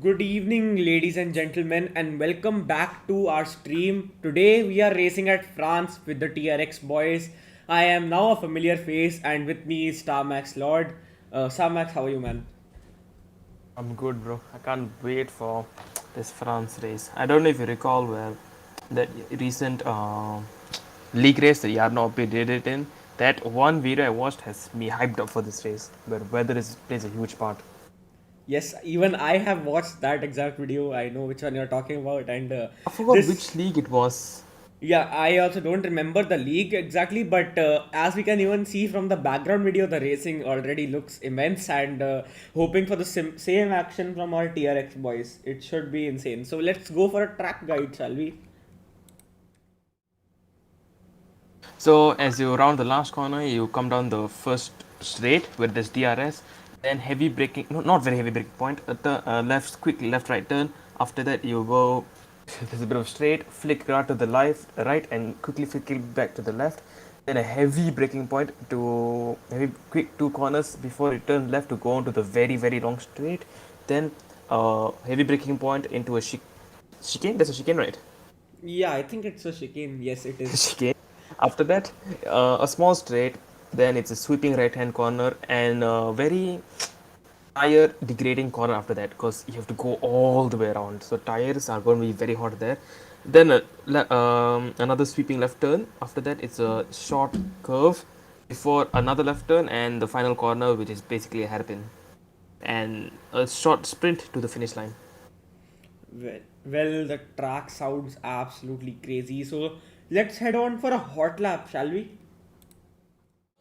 Good evening, ladies and gentlemen, and welcome back to our stream. Today we are racing at France with the TierX boys. I am now a familiar face, and with me is Starmaxlord. Starmax, how are you, man? I'm good, bro. I can't wait for this France race. I don't know if you recall where that recent league race that Yarnopi did it in. That one video I watched has me hyped up for this race, where weather plays a huge part. Yes, even I have watched that exact video. I know which one you're talking about, and I forgot this which league it was. Yeah, I also don't remember the league exactly, but as we can even see from the background video, the racing already looks immense and hoping for the same action from our TRX boys. It should be insane. So let's go for a track guide, shall we? So as you round the last corner, you come down the first straight where there's DRS, then heavy braking, no, not very heavy braking point, left, quick left right turn. After that you go, there's a bit of straight, flick right to the left, right, and quickly flick it back to the left. Then a heavy braking point to heavy quick two corners before you turn left to go on to the very long straight. Then heavy braking point into a chicane. There's a chicane, right? Yeah, I think it's a chicane. Yes, it is. Chicane. After that, a small straight, then it's a sweeping right hand corner and a very tire degrading corner after that because you have to go all the way around. So tires are going to be very hot there. Then another sweeping left turn. After that, it's a short curve before another left turn and the final corner, which is basically a hairpin, and a short sprint to the finish line. Well, the track sounds absolutely crazy. So let's head on for a hot lap, shall we?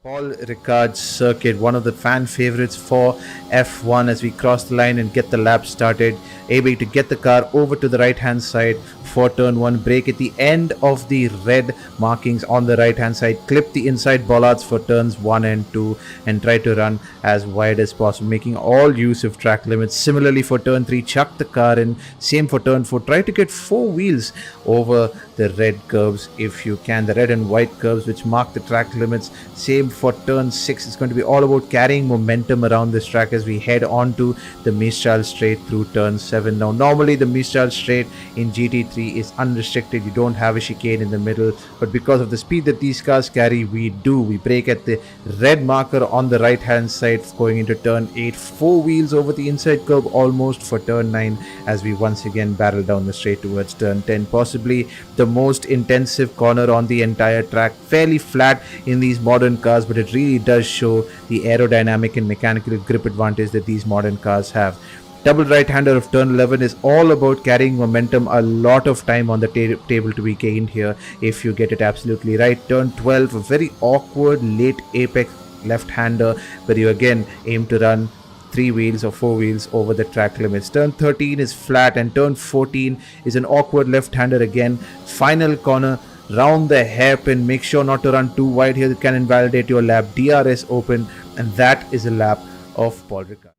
Paul Ricard circuit, one of the fan favorites for F1 as we cross the line and get the lap started. Able to get the car over to the right hand side for turn 1, brake at the end of the red markings on the right hand side, clip the inside bollards for turns 1 and 2, and try to run as wide as possible, making all use of track limits. Similarly for turn 3, chuck the car in. Same for turn 4, try to get 4 wheels over the red curves if you can, the red and white curves which mark the track limits. Same for turn 6. It's going to be all about carrying momentum around this track as we head on to the Mistral straight through turn 7. Now normally the Mistral straight in GT3 is unrestricted, you don't have a chicane in the middle, but because of the speed that these cars carry, we brake at the red marker on the right hand side going into turn 8, 4 wheels over the inside curb almost for turn 9 as we once again barrel down the straight towards turn 10, possibly the most intensive corner on the entire track. Fairly flat in these modern cars, but it really does show the aerodynamic and mechanical grip advantage that these modern cars have. Double right-hander of turn 11 is all about carrying momentum. A lot of time on the table to be gained here if you get it absolutely right. Turn 12, a very awkward late apex left-hander where you again aim to run 3 wheels or 4 wheels over the track limits. Turn 13 is flat and turn 14 is an awkward left-hander again. Final corner, round the hairpin, make sure not to run too wide here, it can invalidate your lap. DRS open, and that is a lap of Paul Ricard.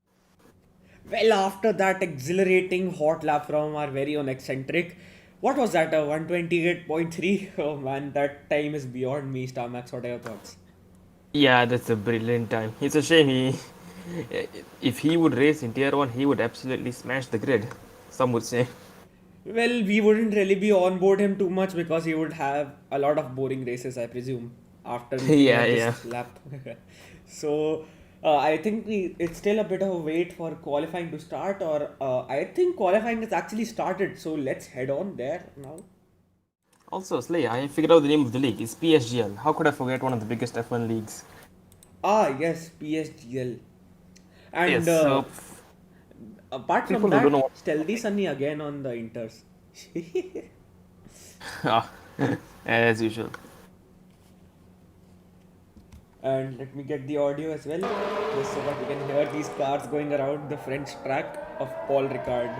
Well, after that exhilarating hot lap from our very own eccentric, what was that? A 128.3? Oh man, that time is beyond me, Starmax. What are your thoughts? Yeah, that's a brilliant time. It's a shame if he would race in tier 1, he would absolutely smash the grid, some would say. Well, we wouldn't really be on board him too much because he would have a lot of boring races, I presume, after looking Yeah, at yeah. this lap. So, I think it's still a bit of a wait for qualifying to start, or I think qualifying has actually started. So let's head on there now. Also, Slay, I figured out the name of the league. It's PSGL. How could I forget one of the biggest F1 leagues? Ah, yes, PSGL. And Yes, so apart from people who don't that, know Stealthy Sunny again on the Inters. what as usual. And let me get the audio as well, just so that we can hear these cars going around the French track of Paul Ricard.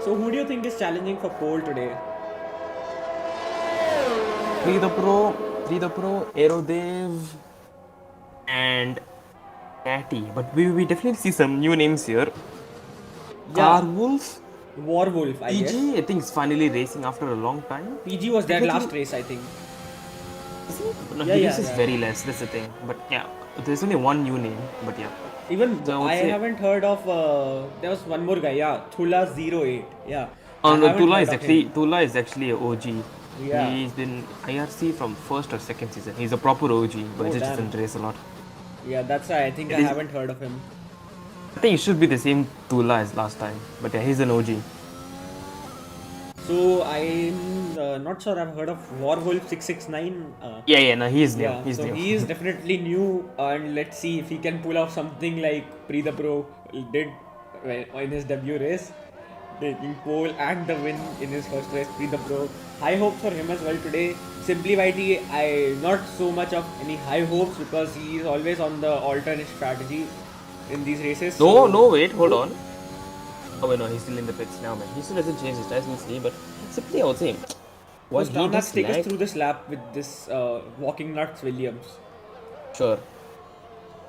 So, who do you think is challenging for pole today? 3 the Pro, Aerodev, and Catty. But we definitely see some new names here. Yeah, Carwolf, Warwolf, I guess. PG, I think is finally racing after a long time. PG was their Definitely, last race, I think. no, Yeah, he yeah, races yeah. very less, that's the thing. But yeah, there's only one new name, but yeah. Even So I would I say, haven't heard of. There was one more guy, yeah, Thula08. Yeah, I oh no, haven't heard of him. Tula is actually a OG. Yeah. He's been IRC from first or second season. He's a proper OG, but Oh he just damn. doesn't race a lot. Yeah, that's why I think It I is, haven't heard of him. I think it should be the same Tula as last time, but yeah, he's an OG. So I'm not sure I've heard of Warwolf 669. Yeah, no, he's new. Yeah, He's so new. he is definitely new, and let's see if he can pull off something like Pre the Pro did in his debut race, taking pole and the win in his first race, Pre the Pro. High hopes for him as well today. Simply YT, I not so much of any high hopes because he is always on the alternate strategy in these races. No, wait, hold on. Oh wait, no, he's still in the pits now, man. He still hasn't changed his tires, we'll see, but simply I would say, what So he Starmax, does take us like, through this lap with this walking nuts Williams. sure.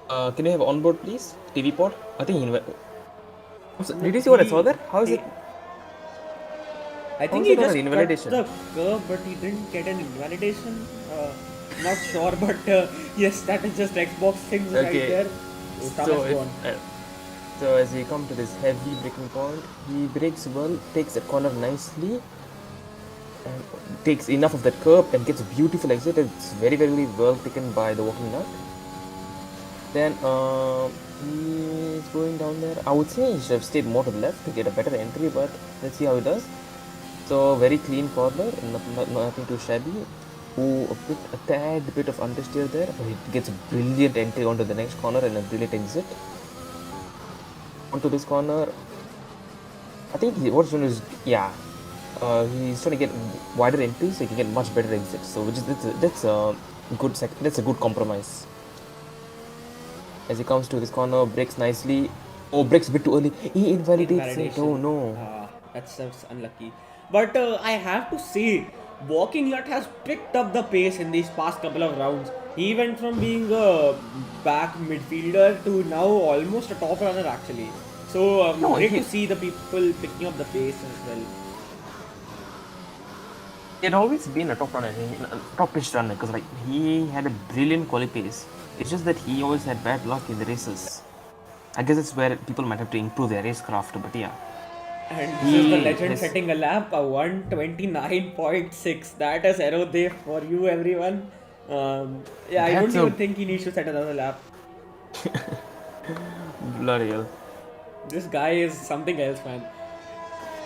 Can you have onboard, please? TV pod? I think he did you see what I saw there? How is it? I think is he it not just an cut invalidation? the curve, but he didn't get an invalidation. Not sure, but yes, that is just Xbox things right Okay. there. So, So, go on. so as we come to this heavy braking point, he brakes well, takes that corner nicely, and takes enough of that curb and gets a beautiful exit. It's very, very well taken by the walking nut. Then he's going down there. I would say he should have stayed more to the left to get a better entry, but let's see how he does. So very clean corner, nothing too shabby. Ooh, a tad bit of understeer there, but he gets a brilliant entry onto the next corner and a brilliant exit. Onto this corner, I think what's doing is he's trying to get wider entries so he can get much better exits. So that's a good compromise. As he comes to this corner, brakes nicely. Oh, brakes a bit too early. He invalidates it. Oh no. That's unlucky. But I have to say, Walking Nut has picked up the pace in these past couple of rounds. He went from being a back midfielder to now almost a top runner actually. So great to see the people picking up the pace as well. He had always been a top runner, top pitch runner, because like he had a brilliant quali pace. It's just that he always had bad luck in the races. I guess it's where people might have to improve their racecraft, but yeah. And this is the legend setting a lap, a 129.6. That is aero day for you, everyone. I don't even think he needs to set another lap. Bloody hell. This guy is something else, man.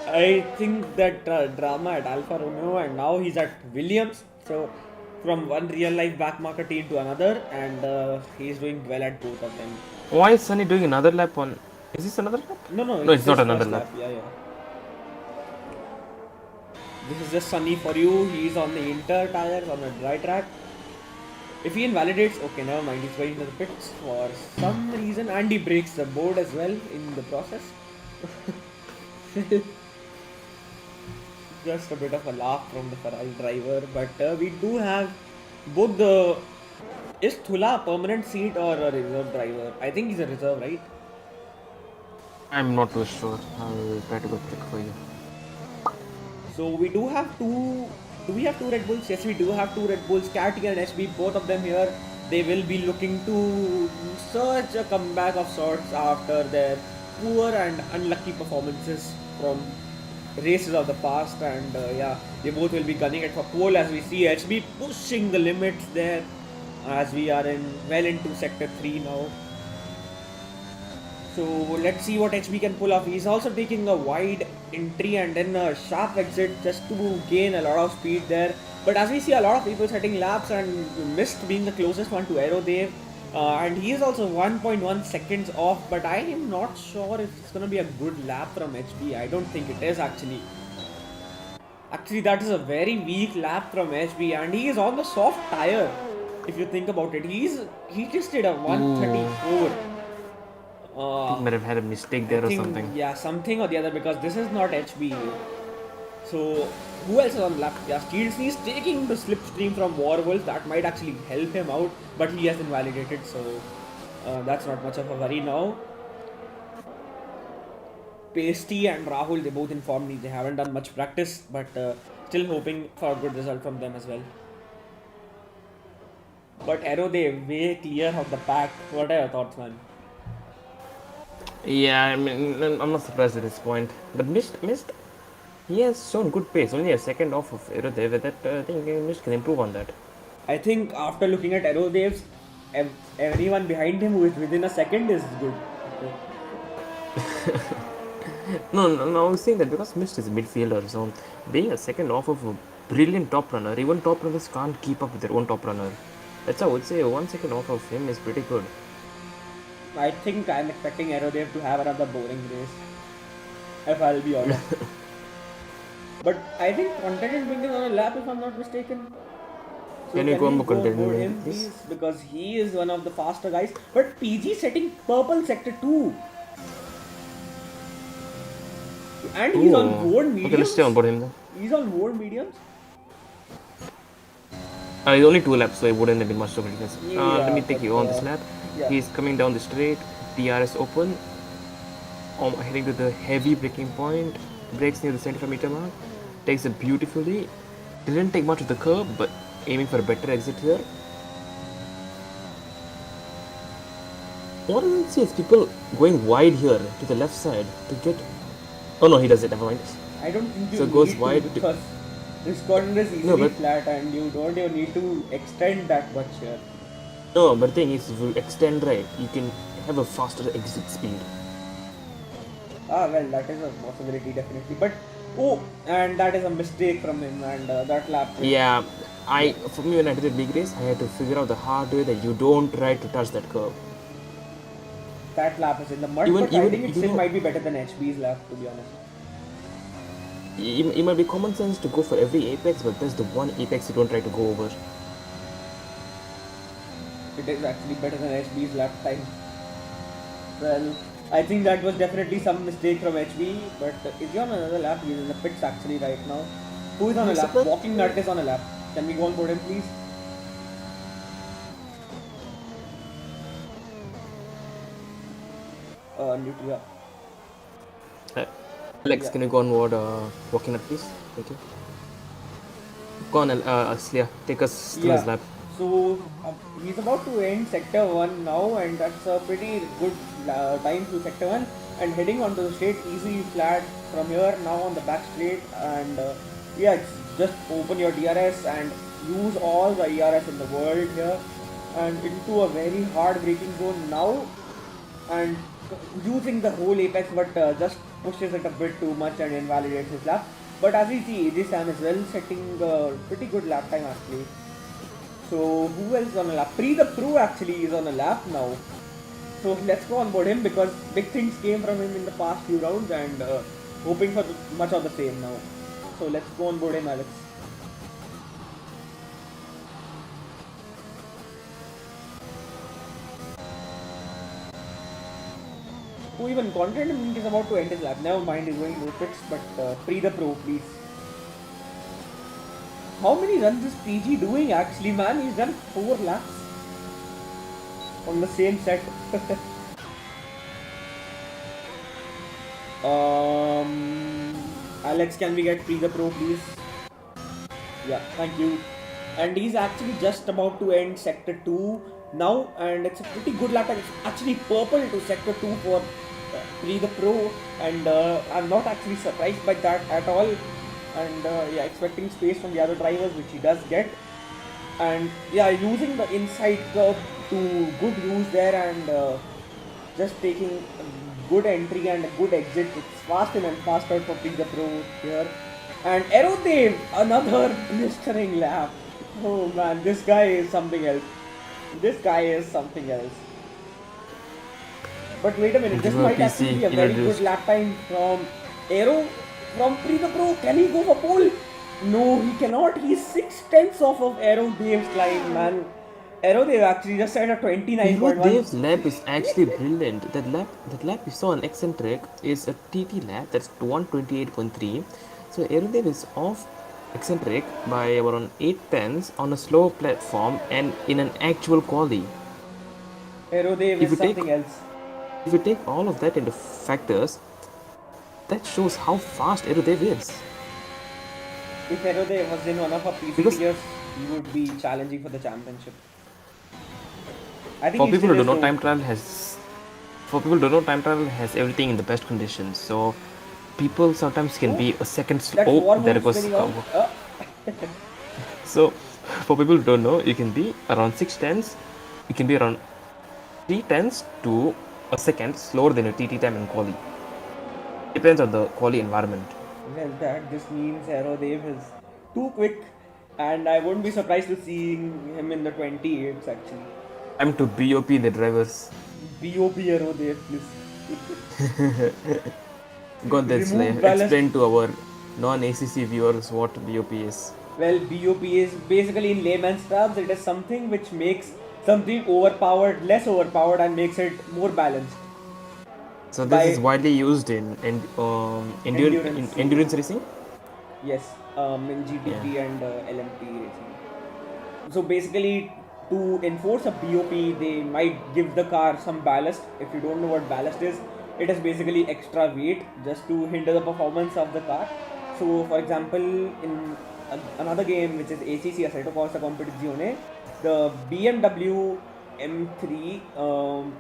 I think that drama at Alfa Romeo, and now he's at Williams. So from one real life backmarker team to another, and he's doing well at both of them. Why is Sunny doing another lap on? Is this another lap? No, it's not another lap. Yeah. This is just Sunny for you. He's on the Inter tires on the dry track. If he invalidates, okay, never mind. He's going to the pits for some reason, and he breaks the board as well in the process. Just a bit of a laugh from the Ferrari driver, but we do have both the. Is Thula a permanent seat or a reserve driver? I think he's a reserve, right? I'm not too sure. I'll try to go check for you. So we do have two. Do we have two Red Bulls? Yes, we do have two Red Bulls. Catty and SB, both of them here. They will be looking to search a comeback of sorts after their poor and unlucky performances from races of the past. And they both will be gunning it for pole as we see HB pushing the limits there as we are well into sector 3 now. So let's see what HB can pull off. He's also taking a wide entry and then a sharp exit just to gain a lot of speed there. But as we see a lot of people setting laps and missed being the closest one to Aero Dev. And he is also 1.1 seconds off, but I am not sure if it's going to be a good lap from HB. I don't think it is actually. Actually, that is a very weak lap from HB, and he is on the soft tire. If you think about it, he just did a 134. I might have had a mistake there or something. Yeah, something or the other, because this is not HB. So who else is on the lap? Yeah, Steelsney is taking the slipstream from Warwolf. That might actually help him out, but he has invalidated, so that's not much of a worry now. Pasty and Rahul, they both informed me they haven't done much practice, but still hoping for a good result from them as well. But Aero, they way clear of the pack. What are your thoughts, man? Yeah, I mean, I'm not surprised at this point. But Mist, he has shown good pace. Only a second off of Aerodev. That I think Mist can improve on that. I think after looking at Aerodev's, everyone behind him who is within a second is good. No, I was saying that because Mist is a midfielder, so being a second off of a brilliant top runner, even top runners can't keep up with their own top runner. That's how I would say 1 second off of him is pretty good. I think I'm expecting Aerodev to have another boring race, if I'll be honest. But I think Content is bringing on a lap, if I'm not mistaken. So Can you go on board Content, him, please? please? Because he is one of the faster guys. But PG setting purple sector 2. And he's on board mediums. Okay, let's stay on board him then. He's on board mediums. He's only 2 laps, so it wouldn't have been much of a difference. Let me take but, you on this lap. yeah. He's coming down the straight, TRS open, heading to the heavy braking point, brakes near the 75-meter mark, takes it beautifully. Didn't take much of the curb, but aiming for a better exit here. What I don't see is people going wide here to the left side to get. Oh no, he does it. Never mind. I don't think you So it goes need wide to, because this corner is easily No, but- flat and you don't even need to extend that much here. No, but the thing is, if you extend right, you can have a faster exit speed. Well, that is a possibility definitely. But and that is a mistake from him, and that lap. Yeah, for me when I did a big race, I had to figure out the hard way that you don't try to touch that curve. That lap is in the mud, Even- but I even- think it you still know- might be better than HB's lap, to be honest. It might be common sense to go for every apex, but that's the one apex you don't try to go over. It is actually better than HB's lap time. Well, I think that was definitely some mistake from HB, but is he on another lap? He's in the pits actually right now. Who is on a lap? Walking Nut is on a lap. Can we go on board him, please? Nutria. Alex, Yeah. can you go on board walking up, please? Thank you. Go on, Slaya, take us through his lap. So he's about to end sector 1 now, and that's a pretty good time through sector 1, and heading onto the straight, easy flat from here now on the back straight, and it's just open your DRS and use all the ERS in the world here, and into a very hard braking zone now, and using the whole apex, but just pushes it a bit too much and invalidates his lap. But as we see, AJ Sam is well setting a pretty good lap time actually. So who else is on a lap? The Pro actually is on a lap now. So let's go on board him, because big things came from him in the past few rounds, and hoping for much of the same now. So let's go on board him, Alex. Who even Content is about to end his lap. Never mind, he's going to pits, but the Pro, please. How many runs is PG doing actually, man? He's done 4 laps on the same set. Alex, can we get the Pro, please? Yeah, thank you. And he's actually just about to end sector 2 now, and it's a pretty good lap time. It's actually purple to sector 2 for the Pro, and I'm not actually surprised by that at all. And expecting space from the other drivers, which he does get, and using the inside curve to good use there, and just taking a good entry and a good exit. It's faster and faster for the Pro here, and Aerodev, another blistering lap. Oh man, this guy is something else. But wait a minute, this might actually be a very good lap time from Aero. From the Pro, can he go for pole? No, he cannot. He's 6/10 off of Aerodev's line, man. Aerodev actually just had a 29.1. Aerodev's lap is actually brilliant. That lap you saw on eccentric is a TT lap. That's 128.3. So Aerodev is off eccentric by around 8/10 on a slow platform and in an actual quali. Aerodev is something else. If you take all of that into factors, that shows how fast Aerodev is. If Aerodev was in one of our PC years, he would be challenging for the championship. I think for people who don't know, time trial has For people who don't know, time trial has everything in the best conditions. So people sometimes can be a second slow. That's Oh, there hormones goes. spinning out. So for people who don't know, you can be around 6 tenths. You can be around 3 tenths to a second slower than your TT time in quali. Depends on the quali environment. Well, that just means Aerodev is too quick, and I wouldn't be surprised to seeing him in the 28s actually. Time to BOP the drivers. BOP Aerodev, please. Go on then, Slay. Remove ballast. Explain to our non-ACC viewers what BOP is. Well, BOP is basically in layman's terms, it is something which makes something overpowered less overpowered and makes it more balanced. So this By- is widely used in endurance racing. Yes, in GTP and LMP racing. So basically, to enforce a BOP, they might give the car some ballast. If you don't know what ballast is, it is basically extra weight just to hinder the performance of the car. So, for example, in another game which is ACC Assetto Corsa Competizione, the BMW M3,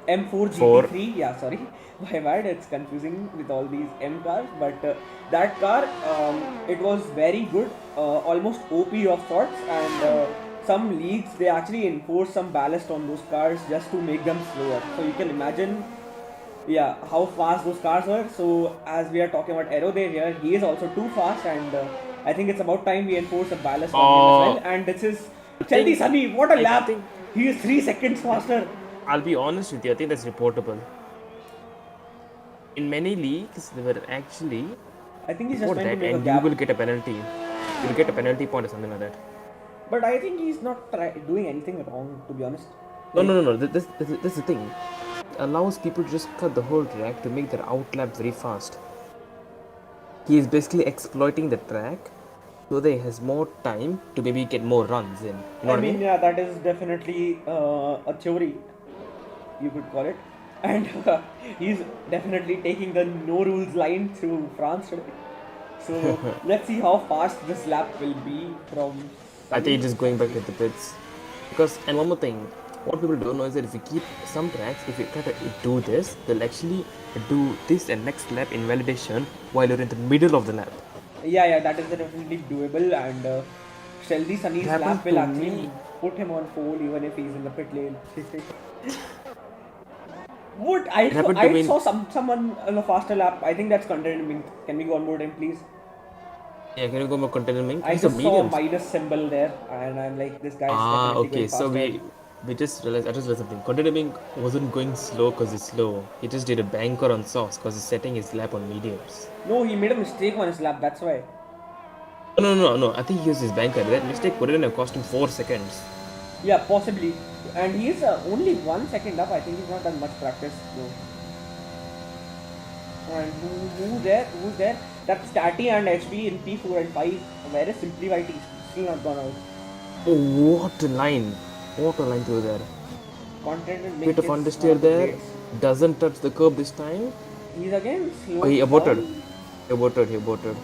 M4 GT3, yeah, sorry, my bad, it's confusing with all these M cars, but that car, it was very good, almost OP of sorts, and some leagues they actually enforce some ballast on those cars just to make them slower. So you can imagine, yeah, how fast those cars were. So as we are talking about Aerodev here, he is also too fast, and I think it's about time we enforce a ballast on him as well. And this is Chelty Sunny, what a lap! He is 3 seconds faster. I'll be honest with you, I think that's reportable. In many leagues, they were actually I think he's just report trying that, to make a and you gap. will get a penalty. You'll get a penalty point or something like that. But I think he's not doing anything wrong, to be honest. No. This is the thing. It allows people to just cut the whole track to make their outlap very fast. He is basically exploiting the track so that he has more time to maybe get more runs in. You know what I mean? Yeah, that is definitely a theory, you could call it. And he's definitely taking the no rules line through France today. So let's see how fast this lap will be from. I think just going back to the pits. Because, and one more thing, what people don't know is that if you keep some tracks, if you try to do this, they'll actually do this and next lap in validation while you're in the middle of the lap. Yeah, that is definitely doable, and Shelby Sunny's It happened lap will to actually me. put him on pole even if he's in the pit lane. What? I happened to me. saw someone on a faster lap. I think that's content. Can we go on board him, please? Yeah, can you go more continuing? I He's a just saw a medium. minus symbol there, and I'm like, this guy's definitely Okay. going So faster. we just realized. I just realized something. Continuing wasn't going slow because he's slow. He just did a banker on softs because he's setting his lap on mediums. No, he made a mistake on his lap. That's why. No. I think he used his banker. That mistake wouldn't have cost him 4 seconds. Yeah, possibly. And he's only 1 second up. I think he's not done much practice. No. And who's there? That's Statty and HB in P4 and 5. Where is SimpliYT? Still not gone out. Oh, what a line! What a line through there. Content and Bit of is one understeer of the there. greats. Doesn't touch the curb this time. He's again slow. Oh, he aborted. down. He aborted.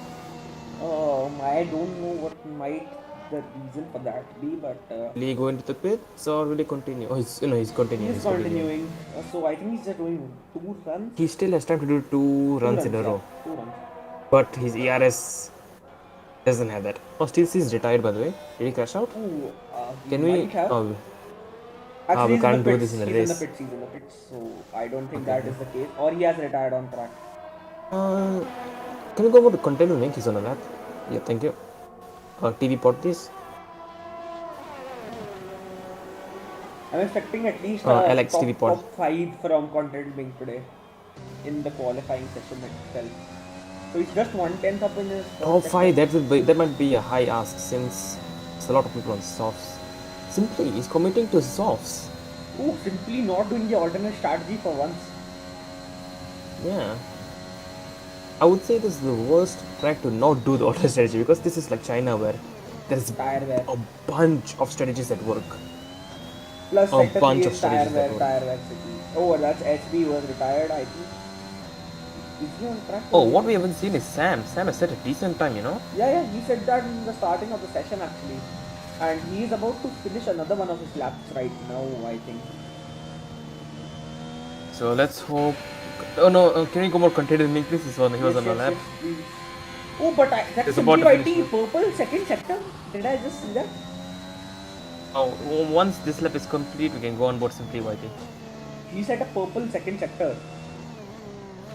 I don't know what might the reason for that be, but Will he go into the pits or will he continue? Oh, he's continuing. he's continuing. So I think he's just doing 2 runs. He still has time to do 2 runs in a row. 2 runs. But his ERS doesn't have that. Oh, still he's retired by the way. Did he crash out? Ooh, he Can we? might have. Oh, Actually, we he's can't in the do pits. this in a He's race. in the pits, so I don't think that is the case. Or he has retired on track. Can you go over the container link? He's on a lap. Yeah, thank you. TV pod please. I'm expecting at least Alex TV pod. top 5 from Content Bing today in the qualifying session itself. So he's just 1/10 up in his Top 5, that might be a high ask since there's a lot of people on softs. Simply, he's committing to softs. Oh, simply not doing the alternate strategy for once. Yeah. I would say this is the worst track to not do the auto strategy because this is like China where there's Tire wear. a bunch of strategies that work. Plus, A sector bunch 3 of is strategies that work. tire wear city. Oh, that's HB was retired, I think. Is he on track? Oh, what we haven't seen is Sam. Sam has set a decent time, you know. Yeah, he said that in the starting of the session actually. And he is about to finish another one of his laps right now, I think. So So let's hope. Oh no, can you go more container link please? He was on the lap. Please. Oh, but that's It's about simply to finish YT now. purple second sector. Did I just see that? Oh, once this lap is complete, we can go on board simply YT. He set a purple second sector.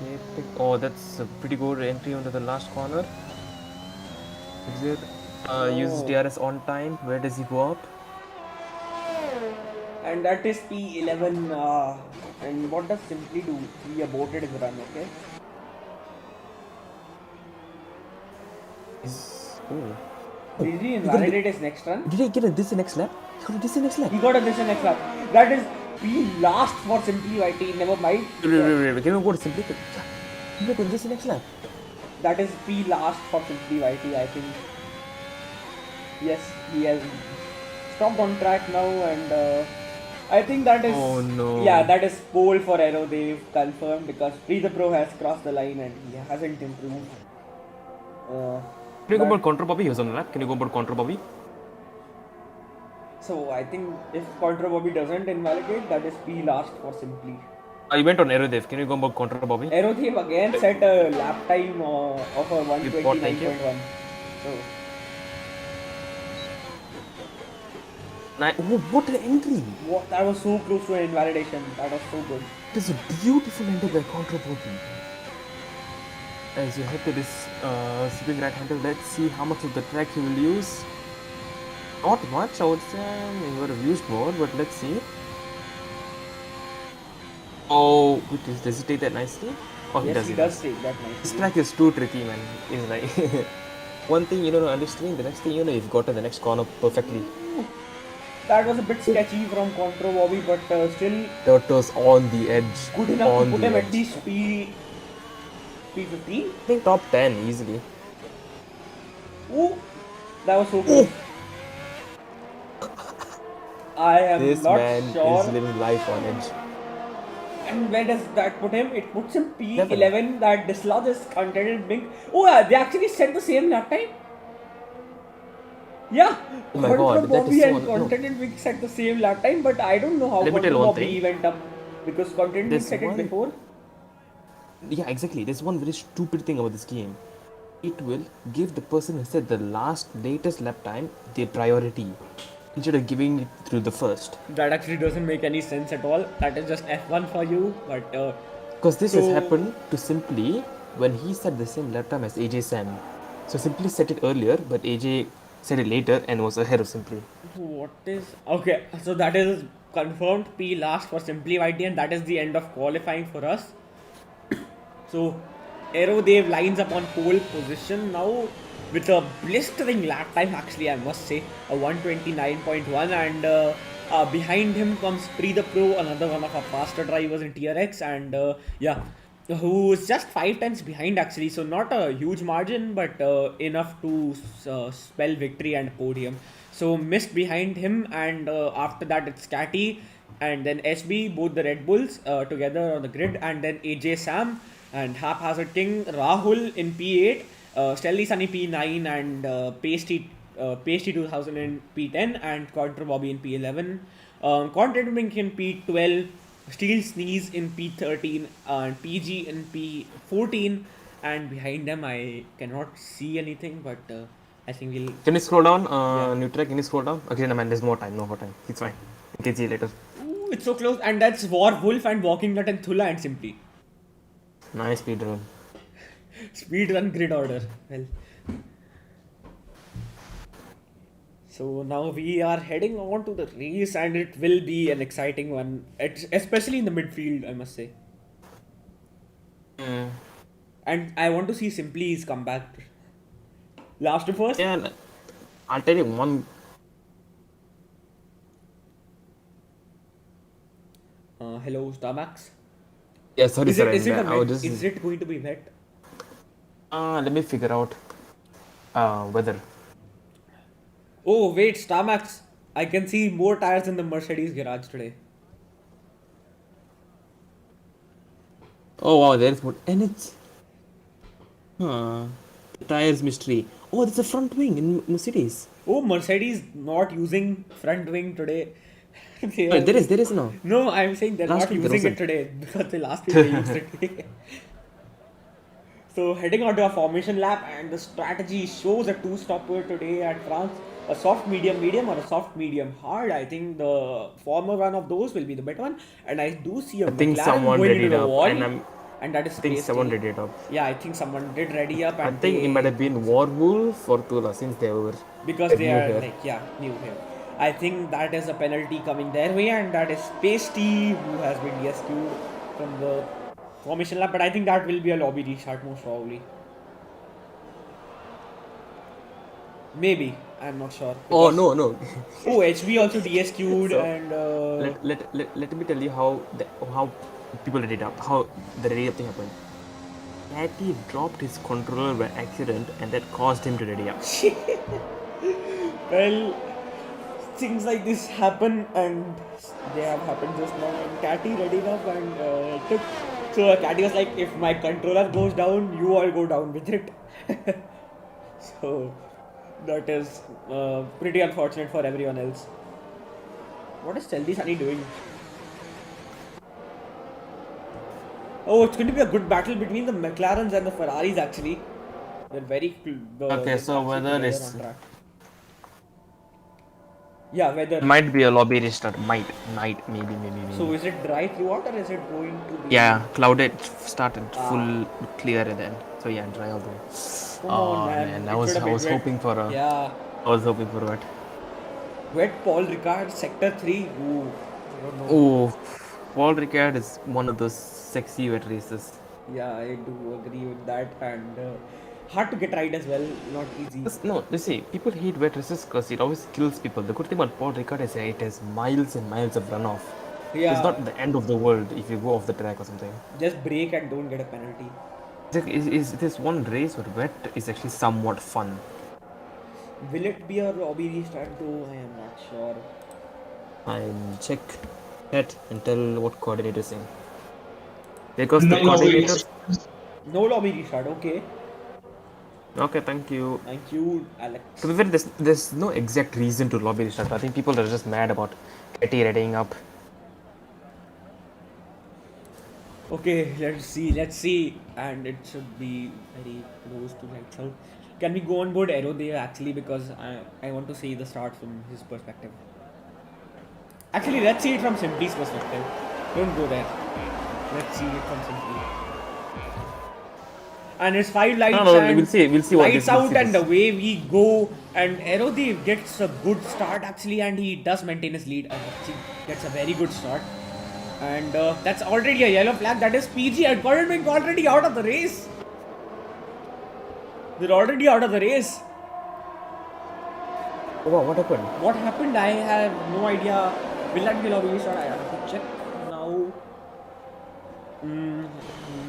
Okay, oh, that's a pretty good entry onto the last corner. Exit. Uses DRS on time. Where does he go up? And that is P11. And what does simply do? He aborted his run, okay? Did he invalidate his next run? Did he get a this next lap? He got a this next lap. He got a this next lap. That is P last for simply YT. Never mind. Wait. Can we go to simply? He got a this next lap. That is P last for simply YT, I think. Yes, he has stopped on track now, and I think that is. Oh no. Yeah, that is pole for Aero. They've confirmed because Pre the Pro has crossed the line and he hasn't improved. Can you go about Contra Bobby? He was on the lap. Can you go about Contra Bobby? So I think if Contra Bobby doesn't invalidate, that is P last for simply. You went on Aerodev. Can you go about Contra Bobby? Aerodev again set a lap time of a 129.1. So. Oh, what an entry! What, that was so close to an invalidation. That was so good. It is a beautiful entry by Contra Bobby. As you head to this sweeping right handle, let's see how much of the track he will use. Not much, I would say. He would have used more, but let's see. Oh, does he take that nicely? Oh, Yes, he does take that nicely. This track is too tricky, man. It's like one thing you don't understand, the next thing you know, you've gotten the next corner perfectly. That was a bit sketchy from Contra Bobby, but still. That was on the edge. Good enough to put him at least P15? I think top 10 easily. Ooh, that was so good. I am This not man sure. is living life on edge. And where does that put him? It puts him P11. That dislodges Contented Blink. Oh, yeah, they actually set the same lap time. Yeah, oh my God, Bobby and Contented Blink set the same lap time, but I don't know how Contra Bobby went up because Contented Blink set it before. Yeah, exactly. There's one very stupid thing about this game. It will give the person who set the latest lap time the priority instead of giving it through the first. That actually doesn't make any sense at all. That is just F1 for you, but because this has happened to Simply when he set the same lap time as AJ Sam. So Simply set it earlier, but AJ set it later and was ahead of Simply. What is okay? So that is confirmed P last for Simply YT, and that is the end of qualifying for us. So Aerodev lines up on pole position now with a blistering lap time, actually I must say, a 129.1, and behind him comes Pre the Pro, another one of our faster drivers in TierX, and who is just 5 tenths behind actually, so not a huge margin, but enough to spell victory and podium. So missed behind him, and after that it's Catty and then SB, both the Red Bulls together on the grid, and then AJ Sam and Haphazard King Rahul in P8, Stelly Sunny P9, and Pasty 2000 in P10, and Contra Bobby in P11, Content Blink in P12, Steel Sneeze in P13, and PG in P14, and behind them I cannot see anything, but I think we'll... Can you scroll down? New track, can you scroll down? Okay, no man, there's no more time. It's fine. We can see you later. Ooh, it's so close, and that's War Wolf and Walking Nut and Thula and Simply. Nice speedrun. Speedrun grid order. Well. So now we are heading on to the race, and it will be an exciting one, especially in the midfield, I must say. And I want to see Simply's comeback. Last to first? Yeah, I'll tell you one. Hello, Starmax. Yeah, sorry, Is it going to be wet? Let me figure out weather. Oh wait, Starmax. I can see more tires in the Mercedes garage today. Oh wow, there's more, and it's tires mystery. Oh, there's a front wing in Mercedes. Oh, Mercedes not using front wing today. They No, are- there is no. No, I'm saying they're Last not week there using it wasn't. today because the last week they used it. So heading on to a formation lap, and the strategy shows a two-stopper today at France. A soft medium medium or a soft medium hard. I think the former one of those will be the better one. And I do see a I think McLaren someone going read into it the up, wall, and and that is I think someone pasty. read it up. Yeah, I think someone did ready up, I and think it might they, have been Warwolf or Tula since they were because they new are here. like, yeah, new here. I think that is a penalty coming their way, and that is Pasty who has been DSQ'd from the formation lap. But I think that will be a lobby restart most probably. Maybe, I'm not sure. Oh Because no. oh, HB also DSQ'd, So and let me tell you how people read it up, how the ready up thing happened. Catty dropped his controller by accident, and that caused him to ready up. well, things like this happen, and they have happened just now. And Catty ready up and took. So Catty was like, if my controller goes down, you all go down with it. So that is pretty unfortunate for everyone else. What is Stealthy Sunny doing? Oh, it's going to be a good battle between the McLarens and the Ferraris actually. They're very Okay, so whether it's on track. Yeah, whether. might be a lobby restart, might, maybe. So is it dry throughout or is it going to be? Yeah, clouded started full clear and then so yeah, dry all the way. Come on, man. I It was should have been wet. hoping for a Yeah. I was hoping for what. Wet Paul Ricard, Sector 3. Ooh, I don't know. Oh, Paul Ricard is one of those sexy wet races. Yeah, I do agree with that. And hard to get right as well. Not easy. No, you see, people hate wet races because it always kills people. The good thing about Paul Ricard is that it has miles and miles of runoff. Yeah. It's not the end of the world if you go off the track or something. Just brake and don't get a penalty. This one race where wet is actually somewhat fun. Will it be a lobby restart though? I am not sure. I'll check that and tell what coordinator is saying. Because No the coordinator. No lobby restart. Okay. Okay, thank you. Thank you, Alex. To be fair, there's no exact reason to lobby restart. I think people are just mad about Ketty readying up. Okay, let's see. And it should be very close to lights out. Can we go on board Aero there actually, because I want to see the start from his perspective. Actually, let's see it from Simply's perspective. Don't go there. Let's see it from Simply. And it's 5 lights No, and we'll see what lights this out, this. and the way we go, and Aerodev gets a good start actually, and he does maintain his lead. He gets a very good start. And that's already a yellow flag. That is PG and Gordon already out of the race. They're already out of the race. Oh, wow, what happened? What happened? I have no idea. Will that be lobby restart? I have to check now.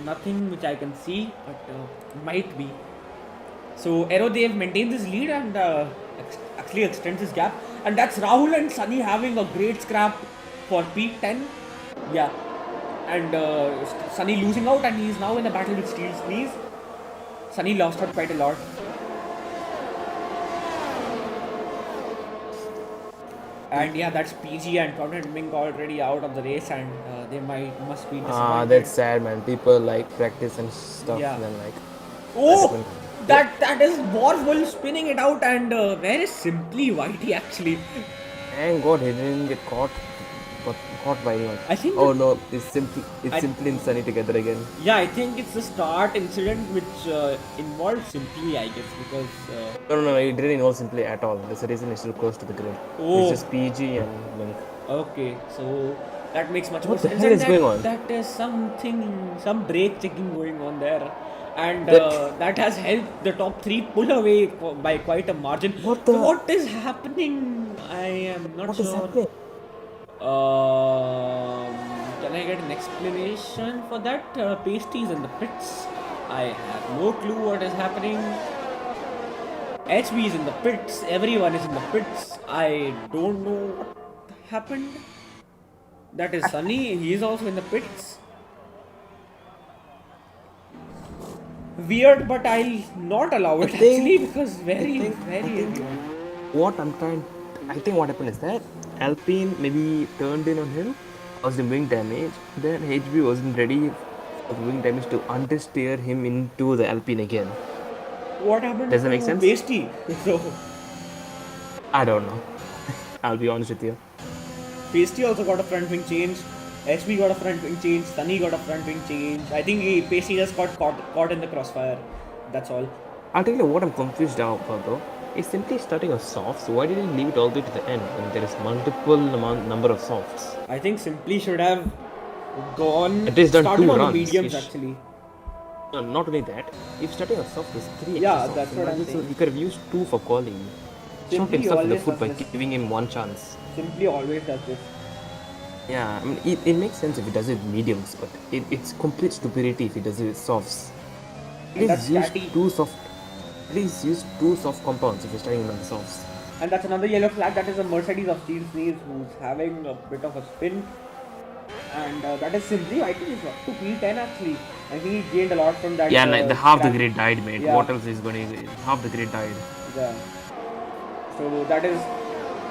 Nothing which I can see, but might be. So Aerodev maintains his lead and actually extends his gap. And that's Rahul and Sunny having a great scrap for P10. Yeah. And Sunny losing out, and he is now in a battle with Steel Squeeze. Sunny lost out quite a lot. And yeah, that's PG and Conrad Mink already out of the race, and they must be disappointed. That's sad, man. People like practice and stuff, Yeah. and then like. Oh, that is Warwolf spinning it out, and where is Simply YT actually? Thank God he didn't get caught by anyone. I think Oh no, it's simply and Sunny together again. Yeah, I think it's the start incident which involved Simply, I guess, because No, it didn't involve Simply at all. There's a reason it's still close to the grid. Oh. It's just PG and Link. okay, so that makes much more What the sense. hell And is going on? That is some brake checking going on there, and that has helped the top 3 pull away by quite a margin. What is happening? I am not What sure. is happening? Can I get an explanation for that? Pasties in the pits. I have no clue what is happening. HB is in the pits. Everyone is in the pits. I don't know what happened. That is Sunny. He is also in the pits. Weird, but I'll not allow it actually, because very. I think what happened is that Alpine maybe turned in on him, caused him wing damage. Then HB wasn't ready for the wing damage to understeer him into the Alpine again. What happened Does that to make sense? Pasty? So, I don't know. I'll be honest with you. Pasty also got a front wing change. HB got a front wing change. Sunny got a front wing change. I think Pasty just got caught in the crossfire. That's all. I'll tell you what I'm confused about though. He's simply starting a soft, so why did he leave it all the way to the end when there is multiple number of softs? I think Simply should have gone. At least done started 2 on the runs. mediums actually. No, not only that, if starting a soft is 3 Yeah, extra that's softs, what I'm imagine, so saying. he could have used 2 for calling. Shot Simply himself in the always foot by does this. giving him 1 chance. Simply always does this. Yeah, I mean, it makes sense if he does it with mediums, but it's complete stupidity if he does it with softs. And that's Please use catty. 2 soft. Please use 2 soft compounds if you're starting on the softs. And that's another yellow flag. That is a Mercedes of Steel Sneeze who's having a bit of a spin. And that is Simply. I think he's up to P10 actually. I think he gained a lot from that. Yeah, and the half the scrap. grid died, mate. Yeah. What else is going to... Half the grid died. Yeah. So that is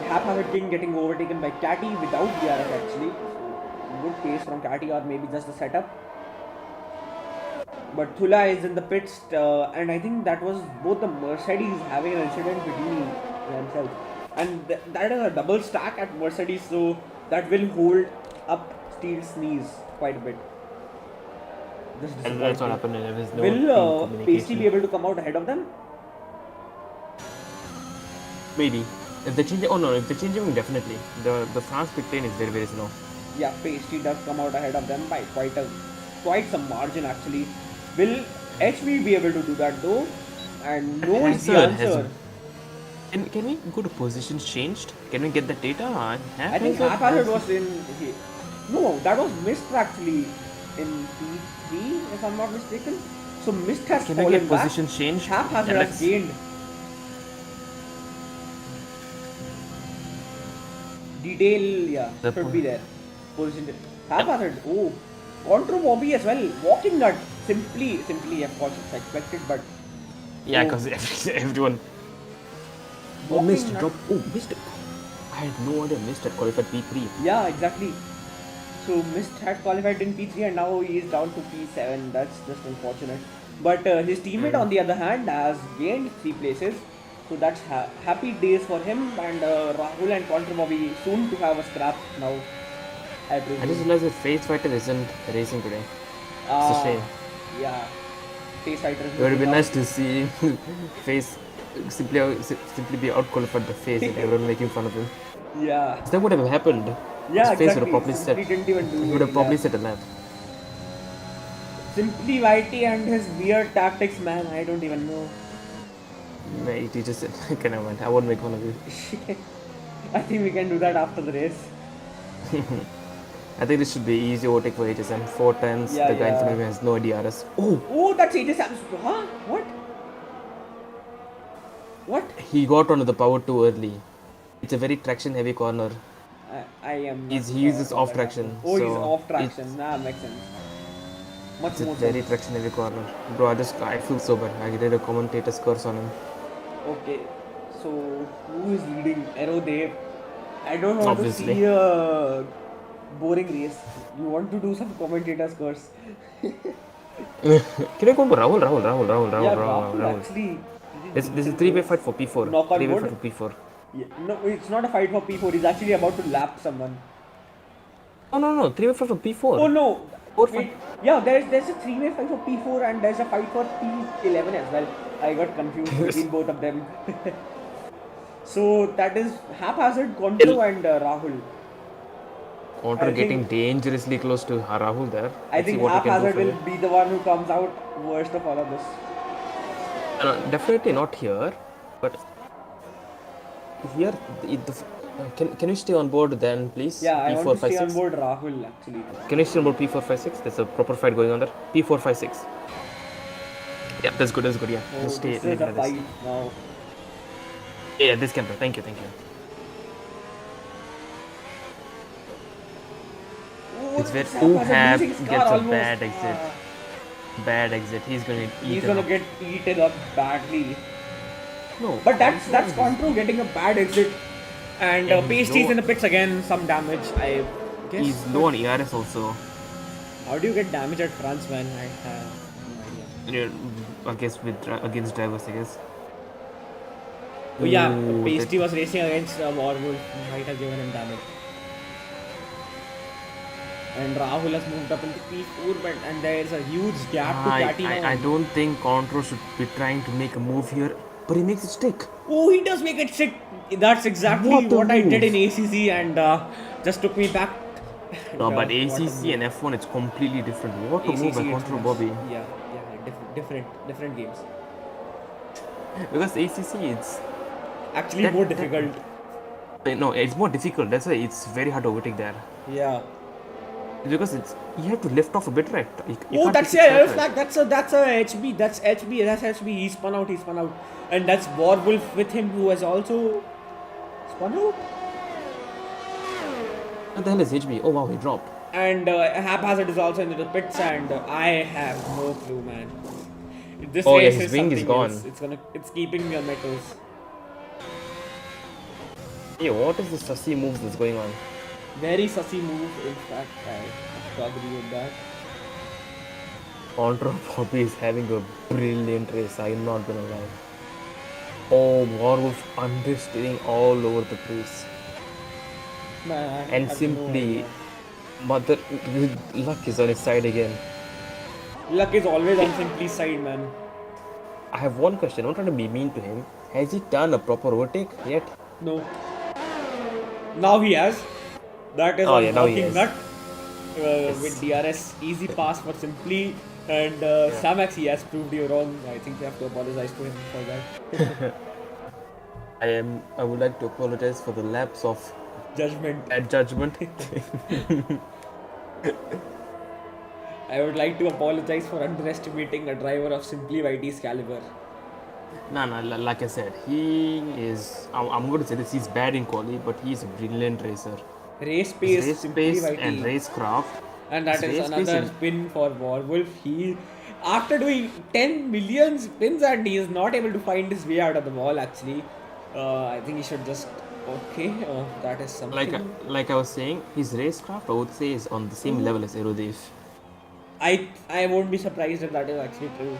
Haphazard King getting overtaken by Catty without DRS actually. So good pace from Catty, or maybe just the setup. But Thula is in the pits, and I think that was both the Mercedes having an incident between themselves. And that is a double stack at Mercedes, so that will hold up Steel Sneeze quite a bit. This is And that's what disappointing. happened. There was no Will team Pasty communication. be able to come out ahead of them? Maybe. If they change... Oh no, if they change him, definitely. The France pit lane is very, very slow. Yeah, Pasty does come out ahead of them by quite some margin actually. Will HV be able to do that though? And no is the answer. Can we go to positions changed? Can we get the data? I think Haphazard was in. No, that was Mist actually in P3 if I'm not mistaken. So Mist has Can we fallen get back. positions changed? Haphazard Yeah, has let's- gained. Detail, yeah, The should point. be there. Position. Haphazard, oh. Control Bobby as well. Walking that simply, of course, it's expected, but. Yeah, Oh. because everyone... Oh, Walking missed. nut. Drop. Oh, missed. I had no idea missed had qualified P3. Yeah, exactly. So Mist had qualified in P3 and now he is down to P7. That's just unfortunate. But his teammate on the other hand has gained 3 places. So that's happy days for him, and Rahul and Contra Bobby soon to have a scrap now. I presume. I just realized that Face Fighter isn't racing today. It's a Ah, shame. Yeah. Face Fighter is It would be moving nice out. to see Face simply be out qualified by Face and everyone making fun of him. Yeah. Is that what would have happened? Yeah, His Face would have exactly. probably set. Simply didn't even do He would have it, probably yeah. set a lap. Simply YT and his weird tactics, man. I don't even know. Mate, he just said, okay, never mind. I won't make fun of you. I think we can do that after the race. I think this should be easy overtake for HSM. 4 times. Yeah, The guy in front yeah. of me has no DRS. Oh, Oh, that's AJ Sam's. Huh? What? What? he got onto the power too early. It's a very traction heavy corner. I am. He not uses sure off about traction, that. Oh, he's so off traction. Nah, makes sense. Much It's a more very sense. traction heavy corner. Bro, I feel so bad. I did a commentator's curse on him. Okay, so who is leading? Aero Dev. I don't want Obviously. to see a boring race. You want to do some commentator's curse. Can I go for Rahul? Yeah, Rahul. Rahul actually. This is 3-way fight for P4. Knock on 3-way wood. fight for P4. Yeah, no, it's not a fight for P4. He's actually about to lap someone. Oh no, 3-way fight for P4. Oh no! Four Wait, yeah, there's a 3-way fight for P4 and there's a fight for P11 as well. I got confused between both of them. So that is Haphazard, Conto and Rahul. Contra I getting think- dangerously close to Rahul there. I Let's see think what he can do Haphazard for will him. be the one who comes out worst of all of this. Definitely not here, but here can you stay on board then, please? Yeah, I P4, want to 5, stay on 6. board Rahul actually. Can you stay on board P4, 5, 6? There's a proper fight going on there. P4, 5, 6. Yeah, that's good. Yeah, Oh, just stay. this leave is it a like this. fight now. Yeah, this can be. Thank you. Oh, It's very. Haphazard losing his gets car a almost. bad exit. Bad exit. He's gonna eat He's it gonna up. get eaten up badly. No. But that's Contro getting a bad exit. And And he's Pasties low- in the pits again, some damage, I guess. He's low on ERS also. How do you get damage at France, man? I have no idea. I guess against drivers, I guess. Oh yeah, Ooh, Pasty that- was racing against Warwolf, might have given him damage. And Rahul has moved up into P4, and there is a huge gap to Catty now. I don't think Contro should be trying to make a move here, but he makes it stick. Oh, he does make it sick. That's exactly What a what I did move. in ACC, and just took me back. No, but what a ACC move. and F1 it's completely different. What a move ACC, by it's Contro much- Bobby. Yeah, different games. Because ACC it's Actually, That- more that- difficult. no, it's more difficult. That's why it's very hard to overtake there. Yeah. Because it's you have to lift off a bit, right? You Oh, can't that's take it a yellow straight, flag. That's a HB. That's HB. That's HB. He spun out. And that's Warwolf with him, who has also spun out. What the hell is HB? Oh wow, he dropped. And Haphazard is also into the pits, and I have no clue, man. This Oh, yeah, race his wing is something gone. else. It's keeping me on my toes. Hey, what is this sussy moves that's going on? Very sussy move, in fact. I have to agree with that. Contro Bobby is having a brilliant race. I'm not gonna lie. Oh, Warwolf understeering all over the place. Man, I And have simply, no idea. Mother Luck is on his side again. Luck is always on Simply's side, man. I have one question. I'm not trying to be mean to him. Has he done a proper overtake yet? No. Now he has. That is Oh, on yeah, now he walking has. nut. With DRS, easy pass for Simply. And Samax, he has proved you wrong. I think you have to apologize to him for that. I would like to apologize for the lapse of Judgment. bad judgment. I would like to apologize for underestimating a driver of SlayaYT's caliber. No, like I said, he is. I'm going to say this. He's bad in quali, but he's a brilliant racer. Race pace, Race pace SlayaYT. and racecraft. And that His is race pace another is- spin for Warwolf. He, after doing 10 million spins, and he is not able to find his way out of the wall. Actually, I think he should just. Okay, that is something. Like I was saying, his racecraft I would say is on the same level as Aerodev. I won't be surprised if that is actually true.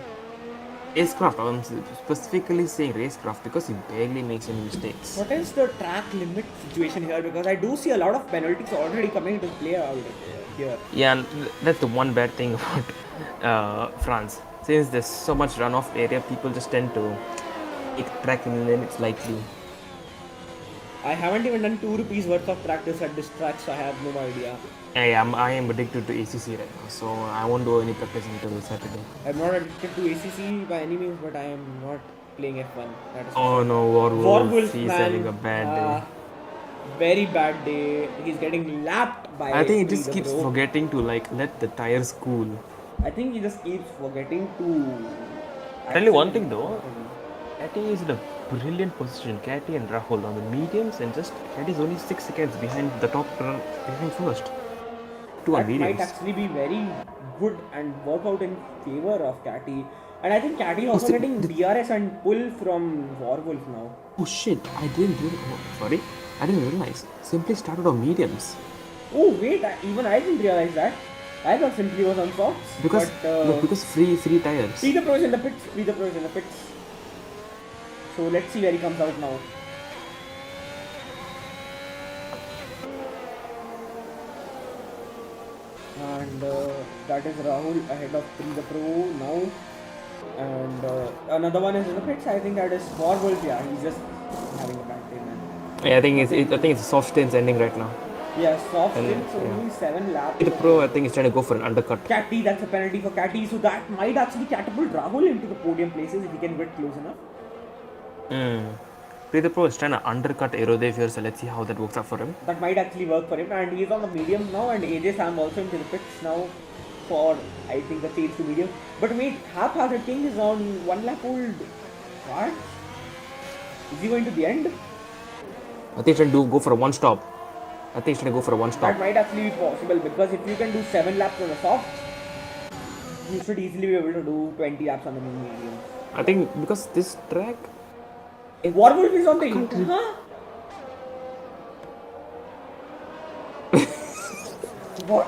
Racecraft, I'm specifically saying racecraft because he barely makes any mistakes. What is the track limit situation here? Because I do see a lot of penalties already coming into play out here. Yeah, and that's the one bad thing about France. Since there's so much runoff area, people just tend to take track limits lightly. I haven't even done 2 rupees worth of practice at this track, so I have no idea. I am addicted to ACC right now, so I won't do any practice until Saturday. I'm not addicted to ACC by any means, but I am not playing F1. That is Oh no, Warwolf, Warwolf, he's man, having a bad day. Very bad day. He's getting lapped by. I think he just the keeps bro. forgetting to like let the tires cool. I think he just keeps forgetting to. Tell you one thing though, Catty is in a brilliant position. Catty and Rahul on the mediums, and just Catty is only 6 seconds behind the top behind first. Two on That might mediums. actually be very good and work out in favor of Catty. And I think Catty is also so getting DRS and pull from Warwolf now. Oh shit! I didn't realize. Simply started on mediums Oh wait, even I didn't realize that. I thought Simply was on softs. because but, no, because free tires. See the pros in the pits. So let's see where he comes out now. And that is Rahul ahead of the Pro now. And another one is in the pits. I think that is Warwolf. Yeah, he's just having a bad day, man. Yeah, I think it's soft stance ending right now. Yeah, soft And, stints, only 7 laps. The pro, I think, is trying to go for an undercut. Catty, that's a penalty for Catty. So that might actually catapult Rahul into the podium places if he can get close enough. The pro is trying to undercut Aerodev here, so let's see how that works out for him. That might actually work for him. And he's on the mediums now, and AJ Sam also into the pits now for, I think, the change to medium. But wait, Haphazard King is on 1 lap old. What? Is he going to the end? I think he's trying to go for a one stop. That might actually be possible because if you can do 7 laps on the soft, you should easily be able to do 20 laps on the medium. I think because this track. Warwolf is on the. Huh? What?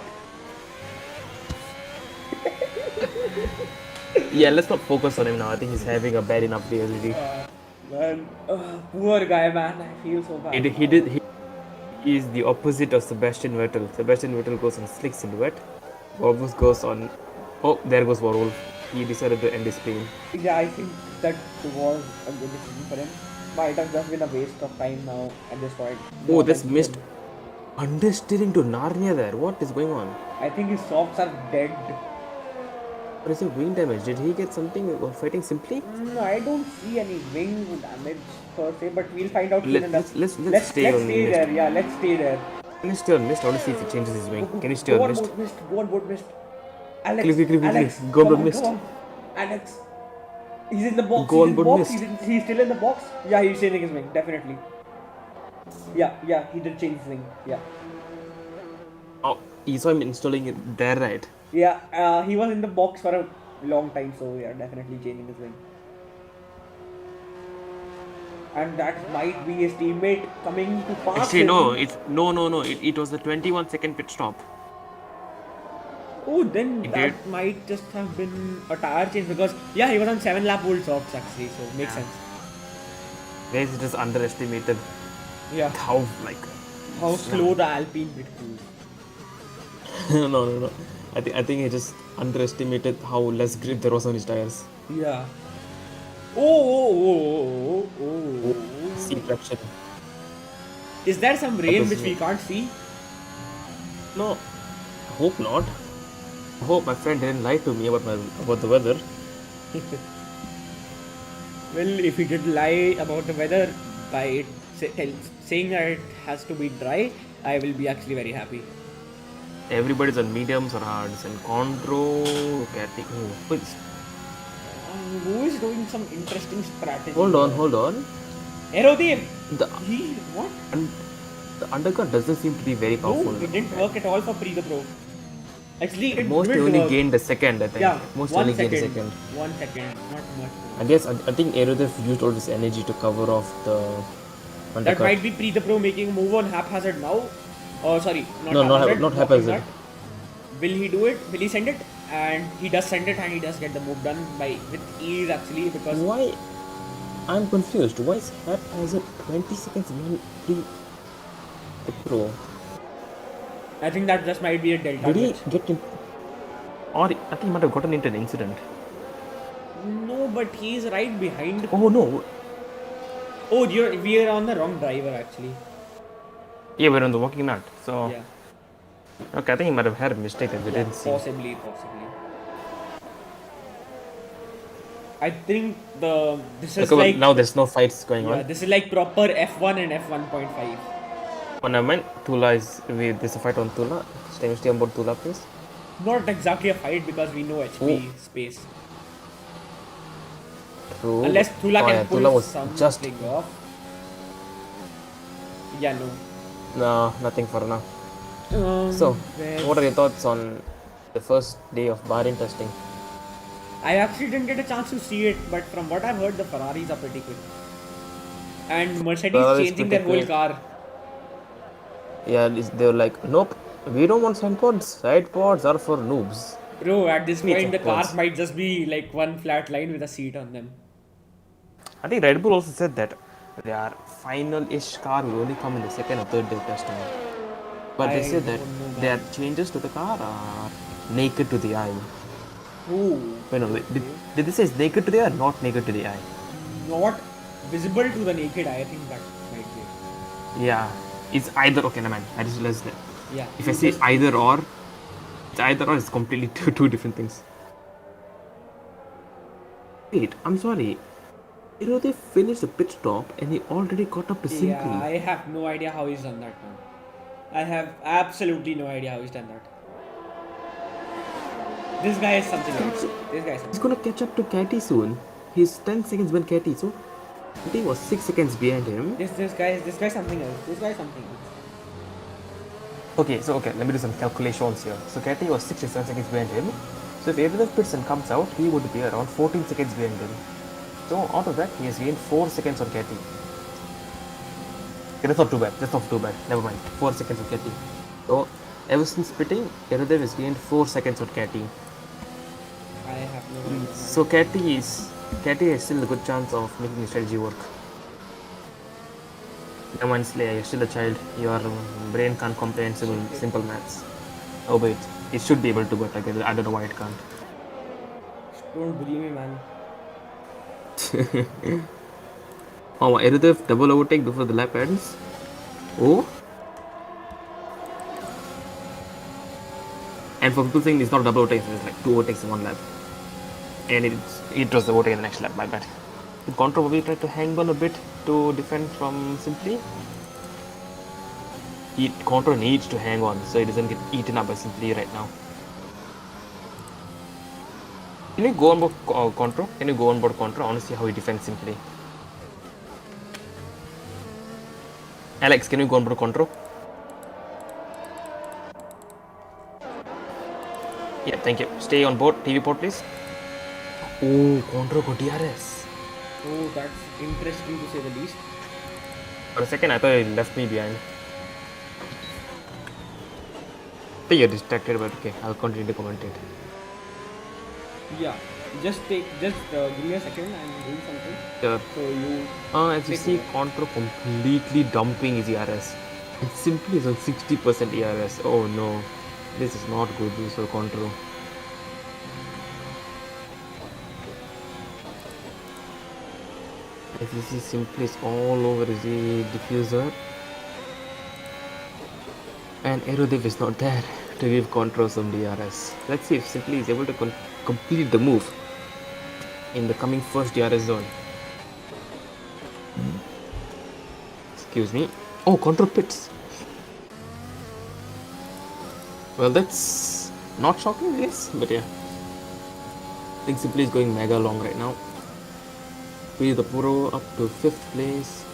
Yeah, let's not focus on him now. I think he's having a bad enough day already. Man, poor guy, man. I feel so bad. He is the opposite of Sebastian Vettel. Sebastian Vettel goes on slick silhouette. Bobus goes on. Oh, there goes Warhol. He decided to end his pain. Yeah, I think that was a good decision for him. Might have just been a waste of time now at this point. Oh, this missed understeering to Narnia there. What is going on? I think his socks are dead. What is your wing damage? Did he get something while fighting simply? No, I don't see any wing damage per se, but we'll find out soon enough. Let's stay on mist. there. Yeah, let's stay there. Can you stay on mist? I want to see if he changes his wing. Can you stay on mist? Go on board mist. Alex, Quickly. Alex, Go on come board mist. come on. Alex, he's in the box. Go on board mist. He's still in the box. Yeah, he's changing his wing, definitely. Yeah, he did change his wing. Yeah. Oh, you saw him installing it there, right? Yeah, he was in the box for a long time, so yeah, definitely changing his wing. And that might be his teammate coming to pass Actually, him. no. It was the 21-second pit stop. Oh, then He that did. might just have been a tire change because yeah, he was on 7-lap old softs actually, so makes sense. Guys, it is underestimated Yeah, how how slow the Alpine pit goes. no. I think he just underestimated how less grip there was on his tires. Yeah. Oh. Seat traction. Is there some rain was which we me. can't see? No, I hope not. I hope my friend didn't lie to me about the weather. Well, if he did lie about the weather by saying that it has to be dry, I will be actually very happy. Everybody's on mediums or hards and Condro, Catty. Who is doing some interesting strategy? Hold on. Aerodave! The What? undercut doesn't seem to be very powerful. No, it didn't work at all for Pre the Pro. Actually, it Most did only work. gained a second, I think. Yeah, Most 1 only second. gained a second. 1 second, not much. I guess I think Aerodev used all his energy to cover off the undercut. That might be Pre the Pro making a move on haphazard now. Oh, sorry, not haphazard. That. Will he do it? Will he send it? And he does send it, and he does get the move done with ease actually because. Why? I'm confused. Why is haphazard 20 seconds behind the pro? I think that just might be a delta. Did he glitch. get in? Or I think he might have gotten into an incident. No, but he is right behind. Oh no. Oh, we are on the wrong driver actually. Yeah, we're on the walking nut. So Yeah. okay, I think he might have had a mistake that we didn't see. Possibly. I think this is Okay, like now there's no fights going yeah, on. this is like proper F1 and F1.5. When I meant Tula there's a fight on Tula. Stay on board Tula, please. Not exactly a fight because we know HP space. True. Unless Tula can pull Tula was something just off. Yeah, no. no, nothing for now. So, what are your thoughts on the first day of Bahrain testing? I actually didn't get a chance to see it, but from what I've heard, the Ferraris are pretty quick. And Mercedes Ferrari's changing pretty their whole quick. car. Yeah, they were like, nope, we don't want side pods. Side pods are for noobs. Bro, at this Need point, the some cars pods. might just be like one flat line with a seat on them. I think Red Bull also said that their final-ish car will only come in the second or third day of testing. But they I said that don't know their changes to the car are naked to the eye. Ooh. Wait, no, did they say it's naked to the eye or not naked to the eye? Not visible to the naked eye, I think that might be. Yeah, it's either, okay, never mind, I just realized that. Yeah. If I say either or, it's completely two different things. Wait, I'm sorry. You know, they finished the pit stop and he already caught up to Simply. Yeah, I have no idea how he's done that now. I have absolutely no idea how he's done that. This guy is something else. He's gonna catch up to Catty soon. He's 10 seconds behind Catty, so Catty was 6 seconds behind him. This guy is something else. Okay, let me do some calculations here. So Catty was 6 to 7 seconds behind him. So if everything pits and comes out, he would be around 14 seconds behind him. So out of that, he has gained 4 seconds on Catty. Okay, that's not too bad. Never mind. 4 seconds on Catty. So Ever since spitting, Erudev has gained 4 seconds on Catty. I have no idea, man. So Catty has still a good chance of making his strategy work. No mind, Slaya, you're still a child. Your brain can't comprehend simple maths. Oh wait, it should be able to, but I don't know why it can't. Don't bully me, man. Oh, Erudev double overtake before the lap ends. Oh. And for people saying it's not double overtakes, it's like 2 overtakes in one lap. And it was the overtake in the next lap, my bad. Did Contra probably try to hang on a bit to defend from Simply? Contra needs to hang on so he doesn't get eaten up by Simply right now. Can you go on board Contra? Can you go on board Contra? I want to see how he defends Simply. Alex, can you go on board Contra? Yeah, thank you. Stay on board. TV port, please. Oh, Contra got DRS. Oh, that's interesting to say the least. For a second, I thought he left me behind. I think you're distracted, but okay, I'll continue to commentate. Yeah, just give me a second. I'm doing something. Sure. So you. As you see, Contra completely dumping his ERS. It simply is on 60% ERS. Oh no, this is not good news for Contra. As you see, Simply is all over his diffuser. And Aerodev is not there to give Contra some DRS. Let's see if Simply is able to complete the move in the coming first DRS zone. Excuse me. Oh, Contra pits. Well, that's not shocking, I guess, but yeah. I think Simply is going mega long right now. With the Puro up to 5th place.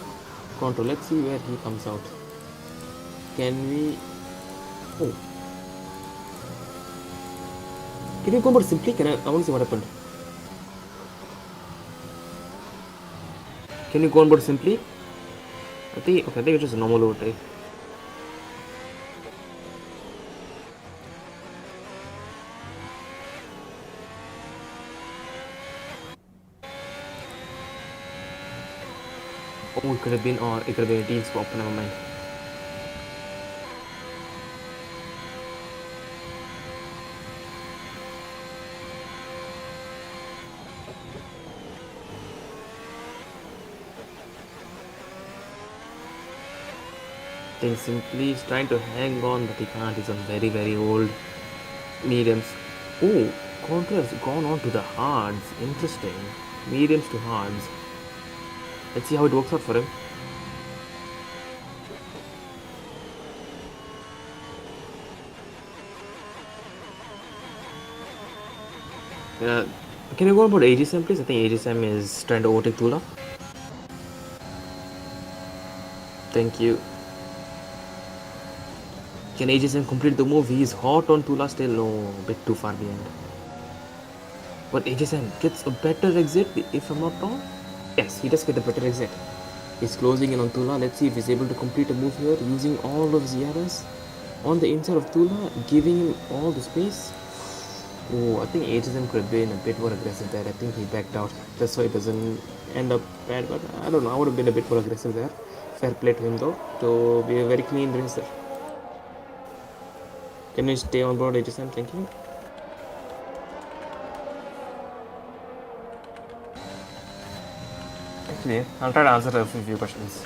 Contra, let's see where he comes out. Can we... Oh. Can you go more Simply? I want to see what happened. Can you go on board Simply? I think it's just a normal overtake. Oh, it could have been a team swap, never mind. I think Simply is trying to hang on, but he can't. He's on very, very old mediums. Oh, Contra has gone on to the hards. Interesting. Mediums to hards. Let's see how it works out for him. Can you go about AGSM, please? I think AGSM is trying to overtake Tula. Thank you. Can AGSM complete the move? He is hot on Tula still. No, a bit too far behind. But AGSM gets a better exit, if I'm not wrong. Yes, he does get a better exit. He's closing in on Tula. Let's see if he's able to complete a move here using all of his ERS on the inside of Tula, giving him all the space. Oh, I think AGSM could have been a bit more aggressive there. I think he backed out just so it doesn't end up bad. But I don't know. I would have been a bit more aggressive there. Fair play to him though, to be a very clean race there. Can you stay on board, AGSM? Thank you. Actually, I'll try to answer a few questions.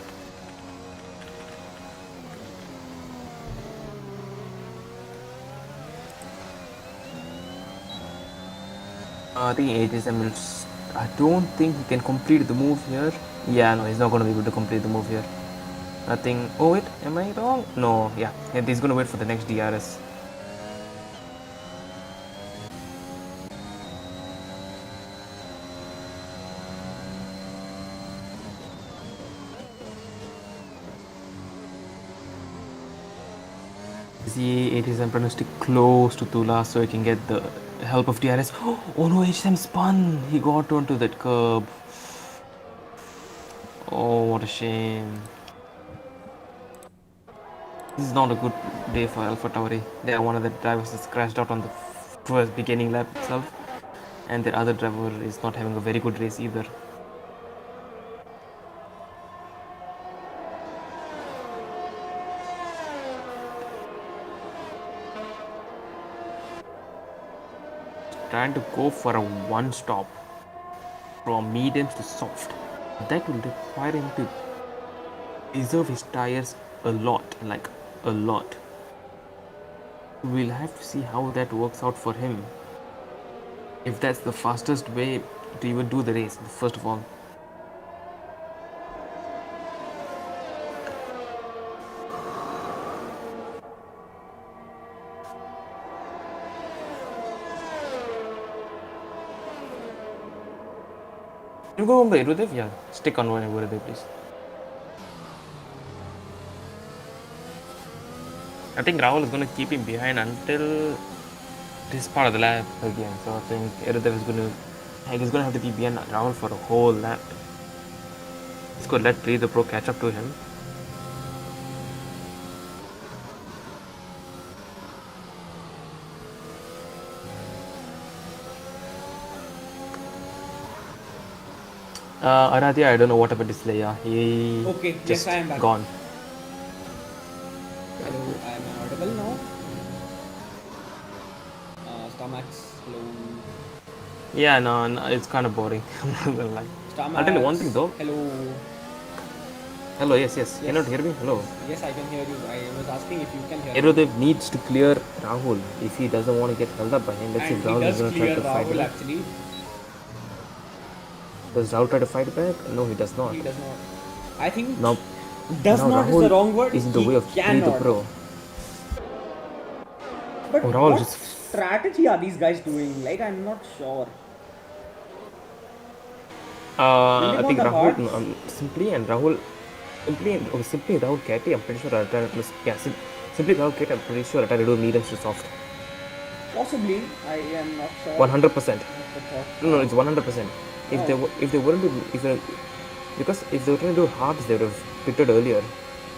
I think AGSM will... I don't think he can complete the move here. Yeah, no, he's not going to be able to complete the move here. I think... Oh wait, am I wrong? No, yeah. He's going to wait for the next DRS. See, AGSM trying to stick close to Tula so he can get the help of DRS. Oh no, AGSM spun! He got onto that curb. Oh, what a shame. This is not a good day for AlphaTauri. They are one of the drivers that's crashed out on the first beginning lap itself, and the other driver is not having a very good race either. Trying to go for a one stop from mediums to soft. That will require him to preserve his tires a lot, like a lot. We'll have to see how that works out for him. If that's the fastest way to even do the race, first of all. You go on by Rudev? Yeah, stick on one over there, please. I think Rahul is going to keep him behind until this part of the lap again. So I think Rudev is going to have to be behind Rahul for a whole lap. He's going to let the Pro catch up to him. Aradhya, I don't know what about this Leia. He Okay, just yes, I am back. gone. Hello, I am audible now. Starmax, hello. Yeah, no, it's kind of boring. I'm not gonna lie. Starmax, I'll tell you one thing though. Hello. Hello, yes. Can you not hear me? Hello. Yes, I can hear you. I was asking if you can hear me. Aerodev needs to clear Rahul if he doesn't want to get held up by him. Let's see And if he Rahul is does going to try clear to fight Rahul back. actually. Does Rahul try to fight back? No, he does not. He does not. I think Now, does now not Rahul is the wrong word. is in the He way of the cannot. Pro. But Oh, Rahul what just strategy are these guys doing? Like, I'm not sure. I Building think on the Rahul hearts? simply Rahul Ketty. I'm pretty sure simply Rahul Ketty. I'm pretty sure that I do mediums to soft. Possibly. I am not sure. 100%. No, it's 100%. If Oh. they weren't because if they were trying to do hards, they would have pitted earlier.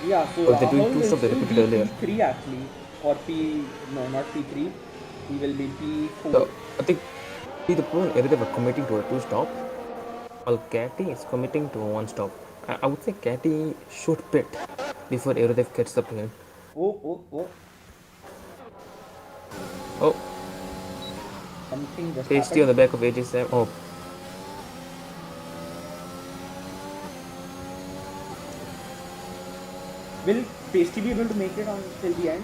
Yeah, so Or if they're doing Rahul two will stuff, they still repeated be earlier. P3 actually. Or no, not P3. He will be P4. So I think the Pro and Aerodev are committing to a two stop, while Catty is committing to a one stop. I would say Catty should pit before Aerodev catches up to him. Oh. Oh, Something just Tasty on happened. the back of AJ7. Oh, Will Pasty be able to make it on till the end?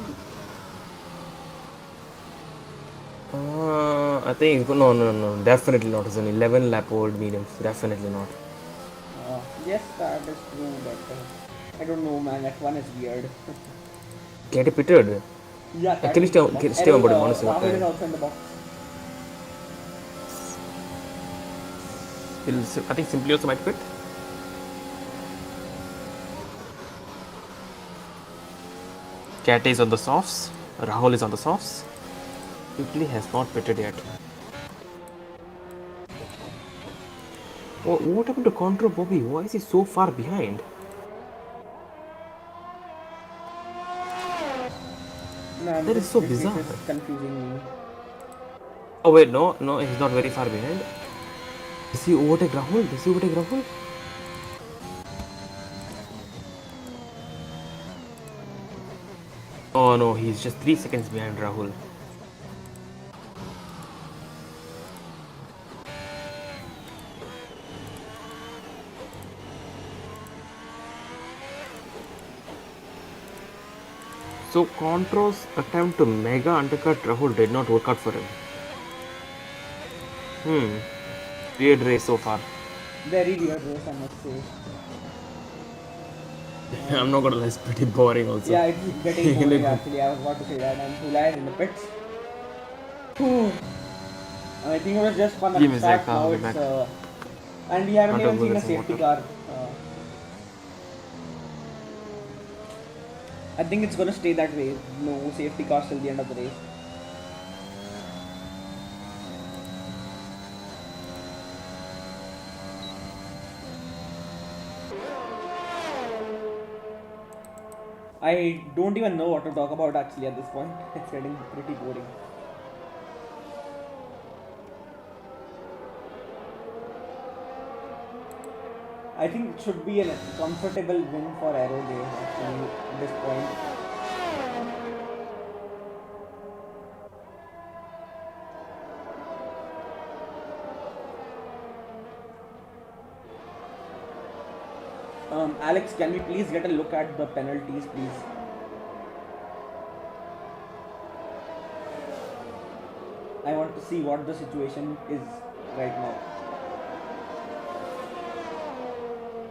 I think it's no, definitely not. It's an 11 lap old mediums. Definitely not. Yes, that is true, but I don't know, man. That one is weird. Catty pitted. Yeah, Can you stay on bottom? Honestly, what Rahul is the also in the box. I think Simply also might pit. Catty is on the softs. Rahul is on the softs. Simply has not pitted yet. What happened to Contra Bobby? Why is he so far behind? Man, That is so this bizarre. is confusing me. Oh wait, no, he's not very far behind. Does he overtake Rahul? Oh no, he's just 3 seconds behind Rahul. So Contro's attempt to mega undercut Rahul did not work out for him. Weird race so far. Very weird race, I must say. I'm not gonna lie, it's pretty boring also. Yeah, it's getting boring actually. I was about to say that. And Hulai is in the pits. Whew. I think it was just fun at Give the me a start. sec, Now I'll be it's back. and we haven't Want to even go seen a get some safety water? car. I think it's gonna stay that way. No safety cars till the end of the race. I don't even know what to talk about actually at this point. It's getting pretty boring. I think it should be a comfortable win for Aero Day actually at this point. Alex, can we please get a look at the penalties, please? I want to see what the situation is right now.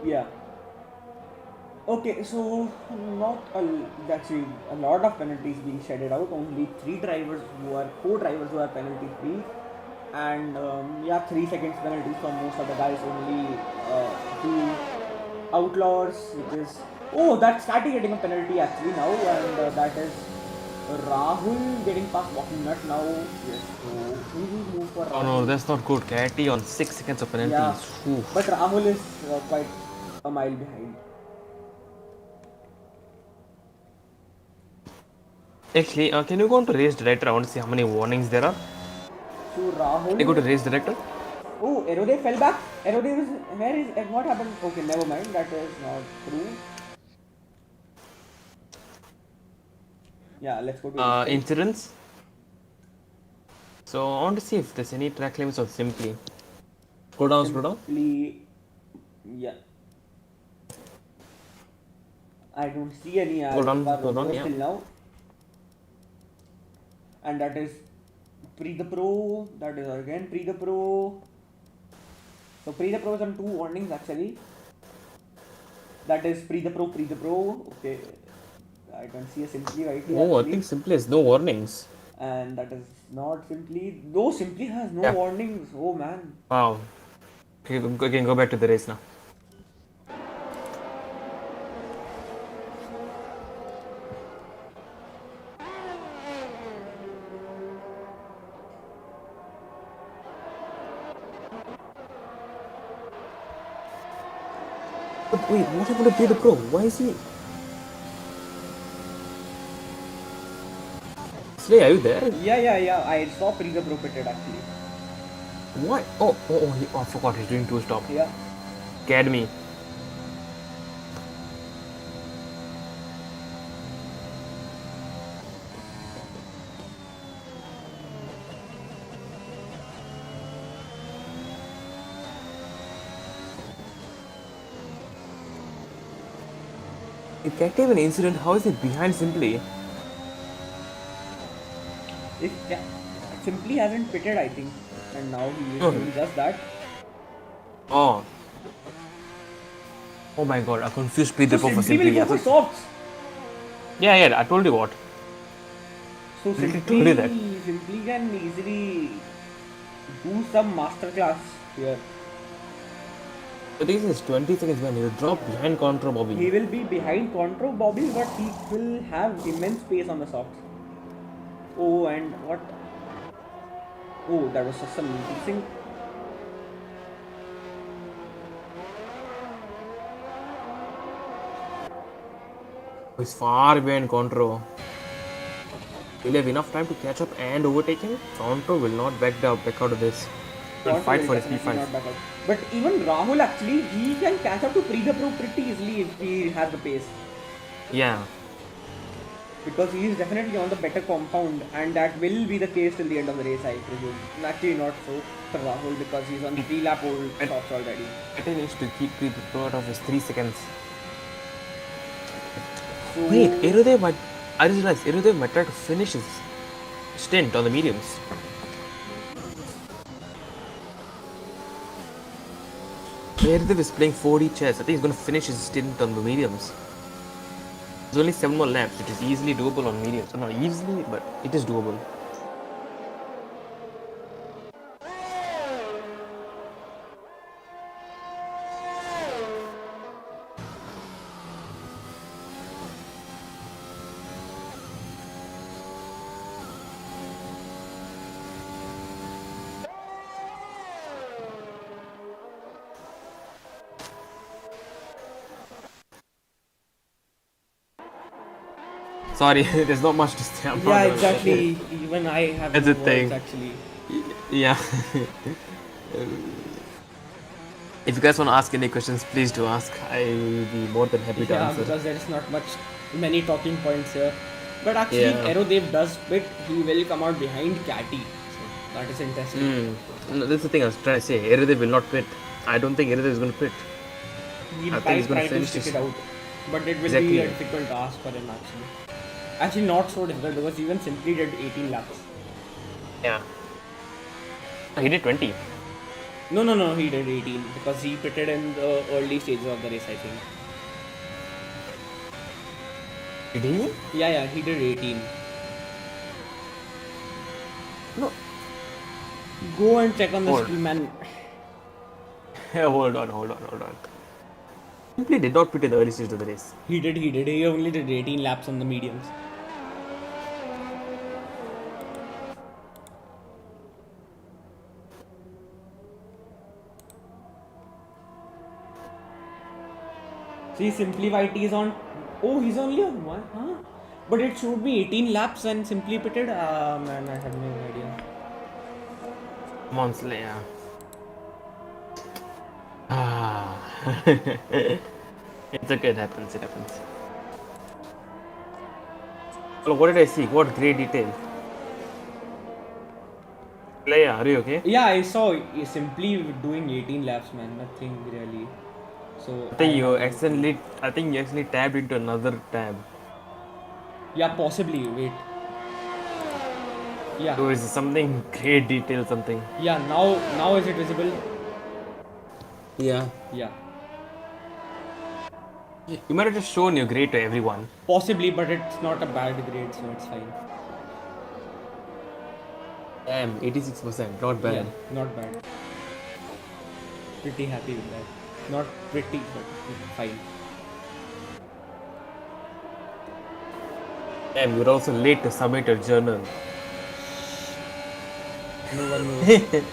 Yeah. Okay, so actually a lot of penalties being shedded out. Only four drivers who are penalty free, and yeah, 3 seconds penalties for most of the guys. Only two outlaws, which is that's Scotty getting a penalty actually now, and that is Rahul getting past walking nut now. Yes, so we will move for Rahul. Oh no, that's not good. Catty on 6 seconds of penalties. Yeah, Oof. but Rahul is quite a mile behind. Actually, can you go on to race director? I want to see how many warnings there are. So Rahul. Can you go to race director? Oh, Erode fell back. Erode was. Where is. What happened? Okay, never mind. That is not true. Yeah, let's go to Incidents. So I want to see if there's any track limits or simply. Scroll down, scroll down. Simply, yeah. I don't see any Scroll down, till yeah. now. And that is pre the pro. That is again pre the pro. So pre the pro is on 2 warnings actually. That is pre the pro. Okay. I can see a simply right here. Oh, I think simply has no warnings. And that is not simply. No, simply has no warnings. Oh man. Wow. Okay, we can go back to the race now. But wait, what happened to Pre the Pro? Why is he? Slay, are you there? Yeah. I saw Pre the Pro pitted actually. What? Oh, I forgot he's doing 2-stop. Yeah. Scared me. If can't have an incident, how is it behind Simply? Simply hasn't pitted, I think, and now he is doing just that. Oh. Oh my god, I confused Pre the Pro for Simply. Will go for softs. Yeah, I told you what. So Simply can easily do some masterclass here. The thing is 20 seconds when he will drop behind Contro Bobby. He will be behind Contro Bobby, but he will have immense pace on the softs. Oh, and what? Oh, that was just some thing. He's far behind Contro. He'll have enough time to catch up and overtake him. Contro will not back out of this. He'll fight for his P5. But even Rahul actually, he can catch up to Pre the Pro pretty easily if he has the pace. Yeah. Because he is definitely on the better compound, and that will be the case till the end of the race, I presume. Actually, not so for Rahul because he's on 3-lap old softs already. I think he needs to keep the Pro out of his 3 seconds. So wait, I just realized Erodev might try to finish his stint on the mediums. Erodev is playing 4D chess. I think he's going to finish his stint on the mediums. There's only 7 more laps, which is easily doable on mediums. Not easily, but it is doable. Sorry, there's not much to say. I'm Yeah, not exactly. Even I have That's no the thing. words actually. Yeah. If you guys want to ask any questions, please do ask. I will be more than happy to Yeah, answer. because there is not many talking points here. But actually, Yeah. Aerodev does spit. He will come out behind Catty. So that is interesting. No, that's the thing I was trying to say. Eredev will not quit. I don't think Eredev is going to quit. He I think might he's going try to to finish stick this. it out. But it will be Exactly. a difficult task for him actually. Actually, not so difficult because he even simply did 18 laps. Yeah. He did 20. No, he did 18 because he pitted in the early stages of the race, I think. Did he? Yeah, he did 18. No. Go and check on the Hold. stream, man. Hold on. Simply did not pit in the early stage of the race. He did. He only did 18 laps on the mediums. See, Simply YT is on. Oh, he's only on one. Huh? But it should be 18 laps and Simply pitted. Man, I have no idea. Come on, Slaya. It's okay, it happens. Well, what did I see? What great detail. Slaya, are you okay? Yeah, I saw Simply doing 18 laps, man. Nothing really. So I think you have no accidentally tabbed into another tab. Yeah, possibly. Wait. Yeah. So it's something great detail, something. Yeah. Now is it visible? Yeah. Yeah. You might have just shown your grade to everyone. Possibly, but it's not a bad grade, so it's fine. Damn, 86%, not bad. Yeah, not bad. Pretty happy with that. Not pretty, but fine. Damn, you're also late to submit your journal. No one knows.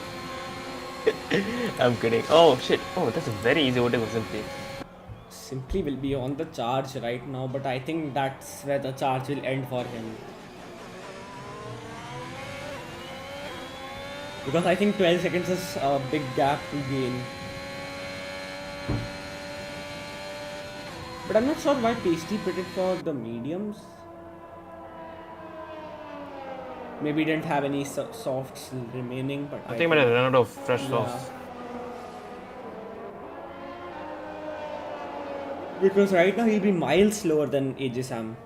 I'm kidding. Oh shit. Oh, that's a very easy overtake of Simply. Simply will be on the charge right now, but I think that's where the charge will end for him. Because I think 12 seconds is a big gap to gain. But I'm not sure why Pasty pitted for the mediums. Maybe didn't have any softs remaining, but I think I might have run out of fresh Yeah. sauce. Because right now he'll be miles slower than AJ Sam.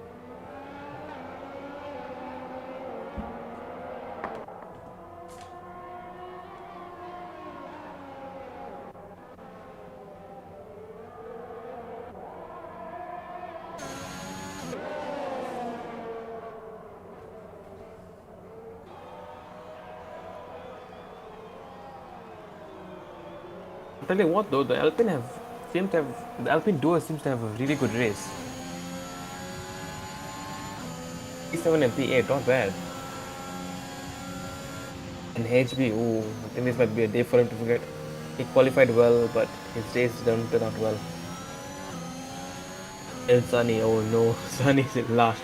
I'll tell you what though, the Alpine duo seems to have a really good race. P7 and P8, not bad. And HB, ooh, I think this might be a day for him to forget. He qualified well, but his race didn't turn out well. And Sunny, oh no, Sunny's in last.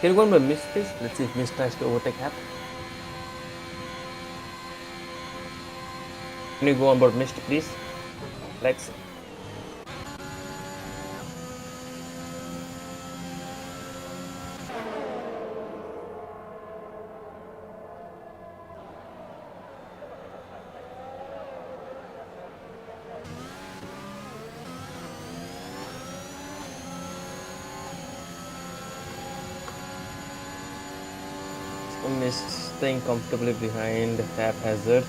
Can you go on by Mist, please? Let's see if Mist tries to overtake Hap. Can you go on board Mist, please? Lex. Mist staying comfortably behind haphazard.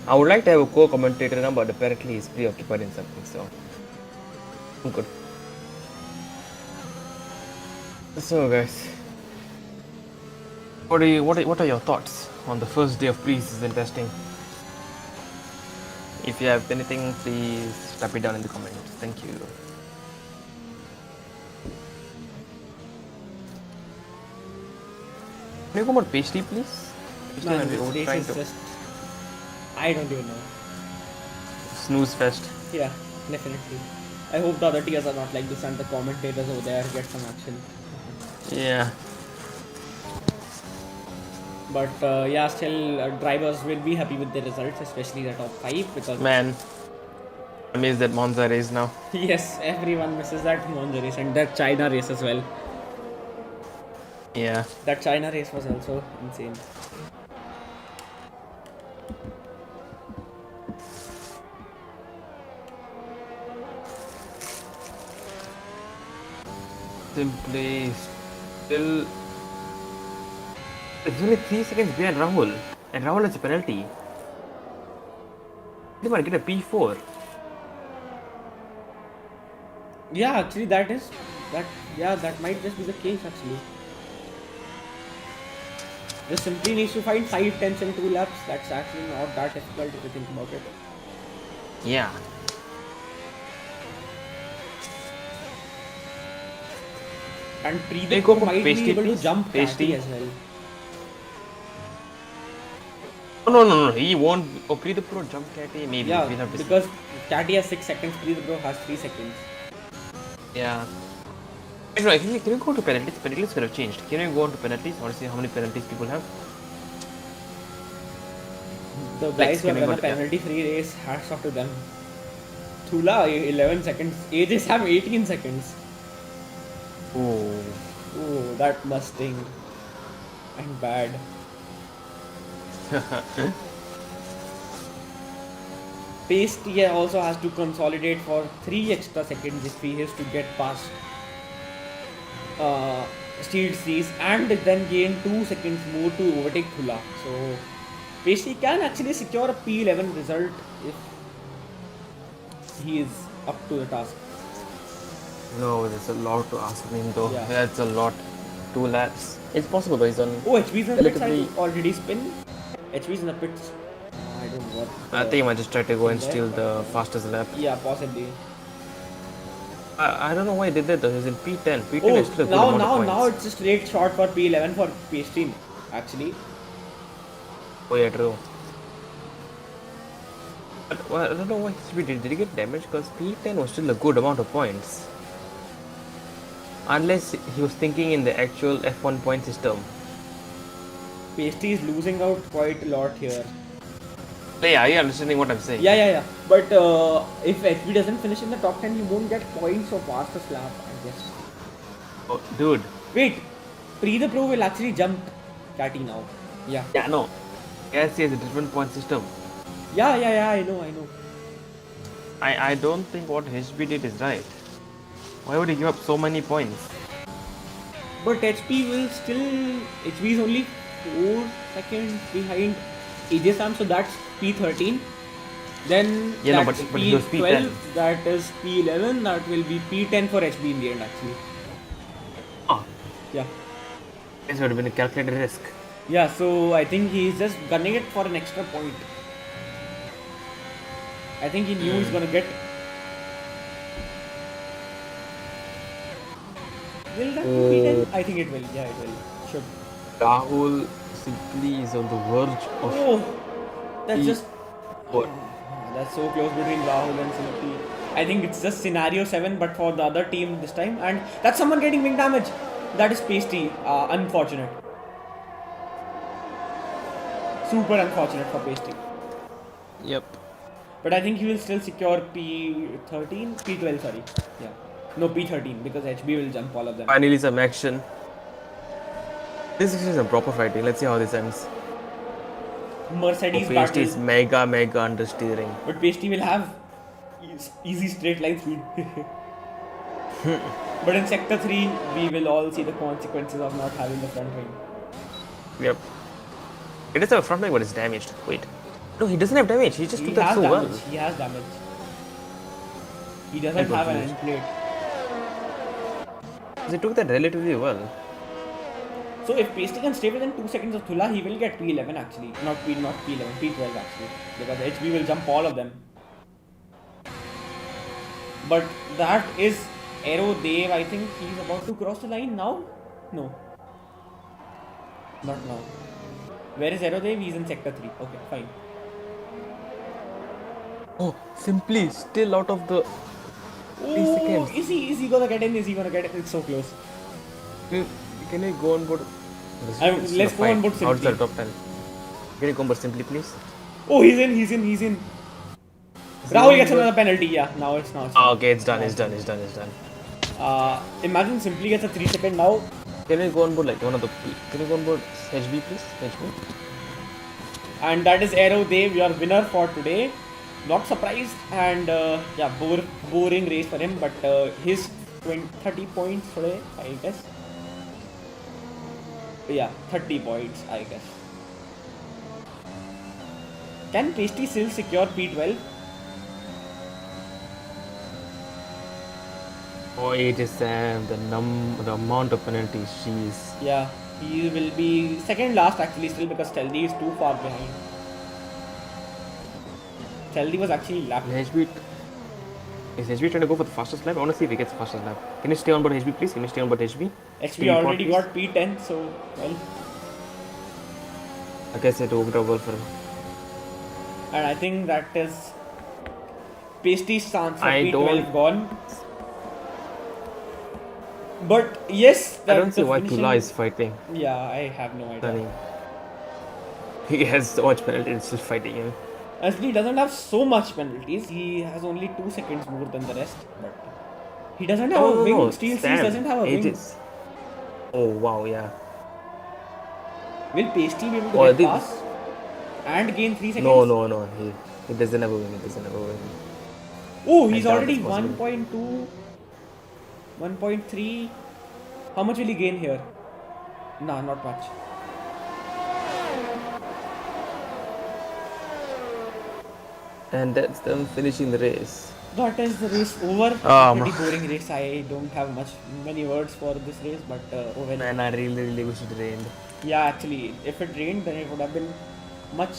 I would like to have a co-commentator now, but apparently he's preoccupied in something, so I'm good. So guys, what are your thoughts on the first day of pre-season testing? If you have anything, please type it down in the comments. Thank you. Can you go more pasty, please? Man, this Rohit race trying is to just... I don't even know. snooze fest. Yeah, definitely. I hope the other tiers are not like this and the commentators over there get some action. Yeah. But yeah, still drivers will be happy with the results, especially the top 5 because... Man, I miss that Monza race now. Yes, everyone misses that Monza race and that China race as well. Yeah. That China race was also insane. Simply still. It's only 3 seconds behind Rahul. And Rahul has a penalty. He might get a P4. Yeah, actually that is... that might just be the case actually. Just simply needs to find 5 tenths in 2 laps. That's actually not that difficult if you think about it. Yeah. And They Predeep go for might pasty, be able to please. jump Pasty. Catty as well. Oh, no. He won't. Oh, Predeep Pro jump Catty. Maybe. Yeah, We'll have to see. because Catty has 6 seconds, Predeep has 3 seconds. Yeah. Wait, no, can we go to penalties? Penalties could have changed. Can we go on to penalties? I want to see how many penalties people have. The Flex, guys who can have we done go a to- yeah. penalty free race, hats off to them. Thula 11 seconds, AJ's have 18 seconds. Oh. Oh, that must sting. And bad. Pasty also has to consolidate for 3 extra seconds if he is to get past Steel Seas and then gain 2 seconds more to overtake Thula. So Pasty can actually secure a P11 result if he is up to the task. No, there's a lot to ask of him though. Yeah. That's a lot. 2 laps. It's possible though. He's on. Oh, HB's in the pits, I Relatively- think already spin. HB's in the pits. I don't know what. I think he might just try to go and there, steal the fastest lap. Yeah, possibly. I don't know why he did that though. He's in P10. P10 Oh, is still a good amount of now points. it's a straight shot for P11 for Pasty actually. Oh yeah, true. But well, I don't know why he did he get damaged because P10 was still a good amount of points. Unless he was thinking in the actual F1 point system. Pasty is losing out quite a lot here. Yeah, are you understanding what I'm saying? Yeah. But if HB doesn't finish in the top 10, he won't get points for fastest lap, I guess. Oh, dude. Wait, the Pro will actually jump Catty now. Yeah. Yeah, no. IRC has a different point system. Yeah, I know. I don't think what HB did is right. Why would he give up so many points? But HB is only 4 seconds behind AJ Sam, so that's P13. Then Yeah, no, that's but he was P12, P10. that is P11, that will be P10 for HB in the end actually. Oh, Yeah. this would have been a calculated risk. Yeah, so I think he's just gunning it for an extra point. I think he knew he's gonna get. Will that be P10? I think it will. Yeah, it will. Should. Rahul simply is on the verge of. Oh, that's just. What? That's so close between Rahul and Simply. I think it's just scenario 7, but for the other team this time. And that's someone getting wing damage. That is Pasty. Unfortunate. Super unfortunate for Pasty. Yep. But I think he will still secure P13, P12, sorry. Yeah. No, P13 because HB will jump all of them. Finally, some action. This is a proper fighting. Let's see how this ends. Mercedes Pasty battle. is mega understeering. But Pasty will have easy straight line speed. But in Sector 3, we will all see the consequences of not having the front wing. Yep. It does have a front leg, but it's damaged. Wait. No, he doesn't have damage. He just He took that has so damage. well. He has damage. He doesn't I'm have an confused. end plate. He took that relatively well. So if Pasty can stay within 2 seconds of Thula, he will get P11 actually. Not P11, P12 actually. Because HB will jump all of them. But that is Aero Dev. I think he's about to cross the line now. No. Not now. Where is Aerodev? He's in sector 3. Okay, fine. Oh, simply still out of the 3 Oh, seconds. is he gonna get in? Is he gonna get in? It's so close. Can you go on board? Let's go on board simply. Outside top 10. Can you go on board simply, please? Oh, he's in. Rahul gets another penalty. Yeah, now it's Oh, okay, it's done. Imagine simply gets a 3 second now. Can you go on board like one of the? Can you go on board HB, please? HB. And that is Aerodev, your winner for today. Not surprised, and yeah, boring race for him, but his 30 points today, I guess. Yeah, 30 points, I guess. Can Twisty still secure P12? Oh, it is the amount of penalties. Jeez. Yeah, he will be second last actually still because Stealthy is too far behind. Stealthy was actually lapped. Is HB trying to go for the fastest lap? I want to see if he gets the fastest lap. Can you stay on board HB, please? Can you stay on board HB? XP already got P10, so well. I guess it worked out well for him. And I think that is Pasty's chance for I P12 don't- gone. But yes, I don't see the why finishing- Tula is fighting. Yeah, I have no idea. Stunning. He has so much penalties, it's still fighting him. Actually, he doesn't have so much penalties. He has only 2 seconds more than the rest. But he doesn't have a wing. Steel Seas doesn't have a wing. Ages. Oh wow, yeah. Will Pasty be able to get pass and gain 3 seconds? No. He doesn't have a wing. Oh, he's I doubt already it's possible. 1.2, 1.3. How much will he gain here? Nah, not much. And that's them finishing the race. That is the race over. Pretty boring race. I don't have many words for this race, but oh well. Man, I really wish it rained. Yeah, actually, if it rained, then it would have been much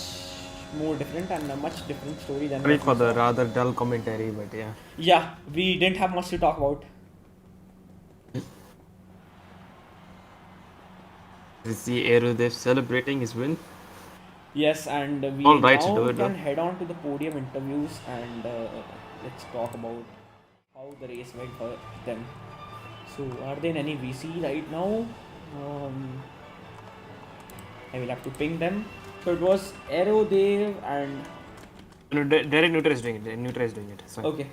more different and a much different story than. Sorry for the rather dull commentary, but yeah. Yeah, we didn't have much to talk about. We see Aerodev celebrating his win. Yes, and we All right to now do it, can though. head on to the podium interviews and let's talk about how the race went for them. So, are they in any VC right now? I will have to ping them. So it was Aerodev and No, Derek Nutra is doing it. Sorry. okay.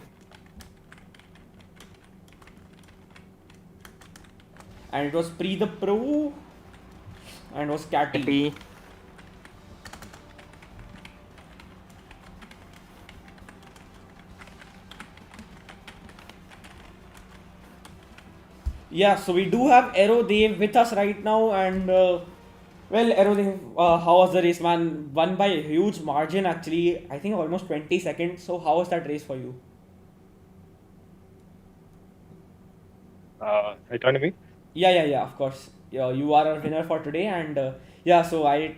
And it was Pre the Pro and was Catty. Yeah, so we do have Aerodev with us right now, and well, Aerodev, how was the race, man? Won by a huge margin, actually. I think almost 20 seconds. So how was that race for you? Are you talking to me? Yeah, of course. Yeah, you are our winner for today, and yeah, so I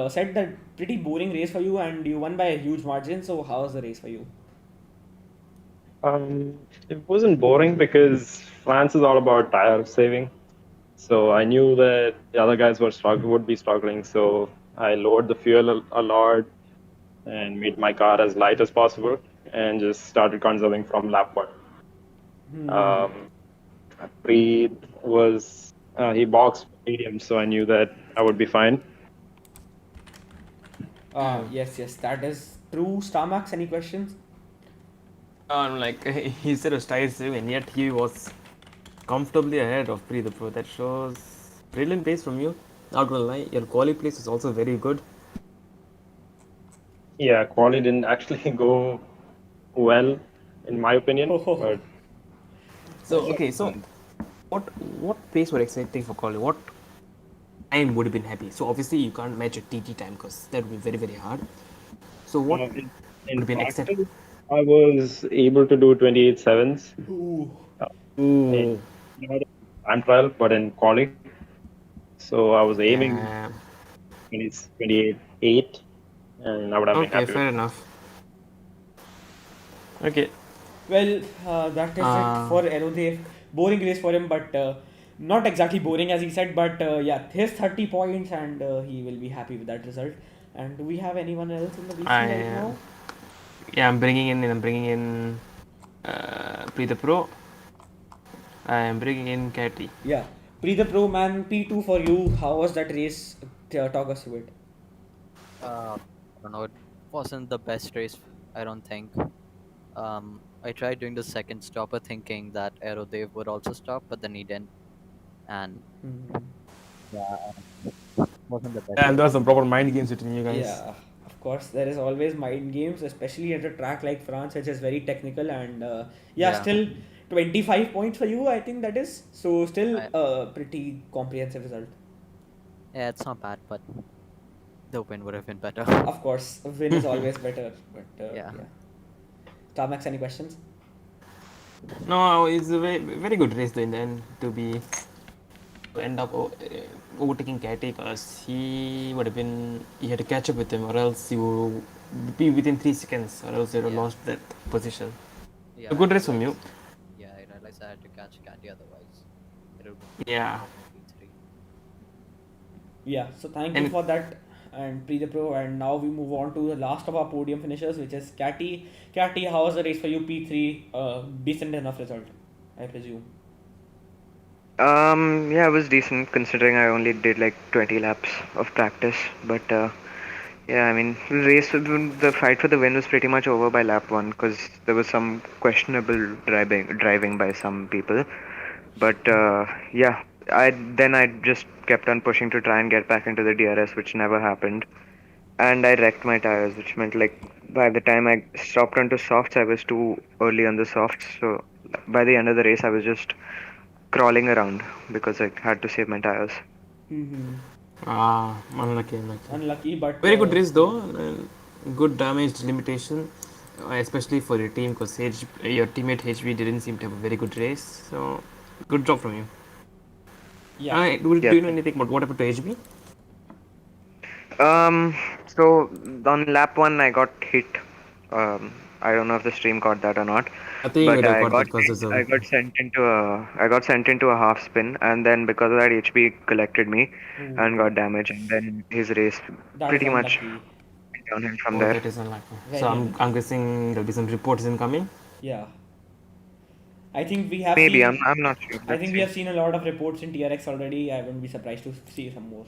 said that pretty boring race for you, and you won by a huge margin. So how was the race for you? It wasn't boring because France is all about tire saving. So I knew that the other guys would be struggling. So I lowered the fuel a lot and made my car as light as possible and just started conserving from lap one. Preet was he boxed medium, so I knew that I would be fine. Yes, that is true. Starmax, any questions? Like he said, it was tire saving, and yet he was comfortably ahead of Pre the Pro. That shows brilliant pace from you. Not gonna lie, your quali place is also very good. Yeah, quali didn't actually go well, in my opinion. But So okay, so what pace were expecting for quali? What time would have been happy? So obviously you can't match a TT time because that would be very hard. So what would have been acceptable? I was able to do 28 sevens. Ooh. Not time trial, but in quali. So I was aiming 28.8, and I would have been happy. Okay, fair enough. Okay. Well, that is it for Aerodev. Boring race for him, but not exactly boring as he said, but yeah, his 30 points and he will be happy with that result. And do we have anyone else in the VC right I now? yeah, I'm bringing in Pre the Pro. I am bringing in Catty. Yeah, Pre the Pro man, P2 for you. How was that race? Talk us through it. I don't know. It wasn't the best race, I don't think. I tried doing the second stopper thinking that Aerodev would also stop, but then he didn't. And Mhm. yeah, wasn't the best And race. there was some proper mind games between you guys. Yeah, of course, there is always mind games, especially at a track like France, which is very technical. And yeah, Yeah, still 25 points for you, I think that is. So, still I, a pretty comprehensive result. yeah, it's not bad, but the win would have been better. Of course, a win is always better, but Yeah. yeah. Starmax, any questions? No, it's a very good race though in the end to end up overtaking Catty because he had to catch up with him or else you would be within 3 seconds or else you'd have Yeah. lost that position. Yeah, A good I race from you. realized. Yeah, I realized I had to catch Candy otherwise. It would Yeah. P3. Yeah, so thank you And for that and Pre the Pro. And now we move on to the last of our podium finishers, which is Catty. Catty, how was the race for you? P3, decent enough result, I presume. Yeah, it was decent considering I only did like 20 laps of practice. But yeah, I mean, the fight for the win was pretty much over by lap one because there was some questionable driving by some people. But yeah, I just kept on pushing to try and get back into the DRS, which never happened. And I wrecked my tires, which meant like by the time I stopped onto softs, I was too early on the softs. So by the end of the race, I was just crawling around because I had to save my tires. Mm-hmm. unlucky. Unlucky, but Very good race though. Good damage limitation, especially for your team because your teammate HB didn't seem to have a very good race. So good job from you. yeah. Do you know anything about what happened to HB? So on lap one, I got hit. I don't know if the stream caught that or not, I think but you'd have I got that got because there's hit. a I got sent into a half spin, and then because of that, HB collected me and Ooh, got damaged, and then his race that is pretty much unlucky. went downhill from oh there. that is unlucky. So Very I'm unlucky. guessing there'll be some reports incoming. Yeah. I think we have Maybe seen. I'm not sure. I Let's think we see. have seen a lot of reports in TRX already. I wouldn't be surprised to see some more.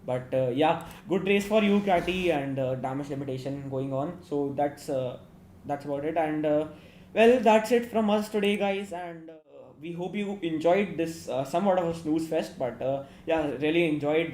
But yeah, good race for you, Catty, and damage limitation going on. So that's about it. And well, that's it from us today, guys. And we hope you enjoyed this somewhat of a snooze fest. But yeah, really enjoyed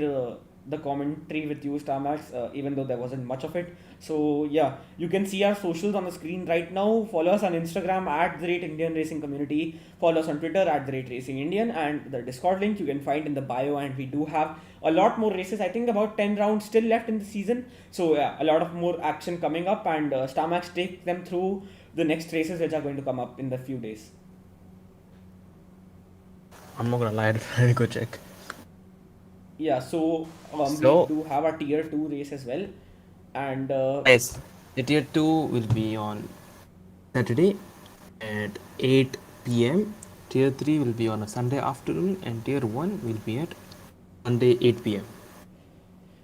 the commentary with you, Starmax, even though there wasn't much of it. So yeah, you can see our socials on the screen right now. Follow us on Instagram at the rate Indian Racing Community. Follow us on Twitter at the rate Racing Indian, and the Discord link you can find in the bio. And we do have a lot more races. I think about 10 rounds still left in the season. So yeah, a lot of more action coming up, and Starmax take them through the next races which are going to come up in the few days. I'm not gonna lie, I'll go check. Yeah, so we So do have a tier 2 race as well, and yes, the tier 2 will be on Saturday at 8 p.m. Tier 3 will be on a Sunday afternoon, and Tier 1 will be at Monday 8 p.m.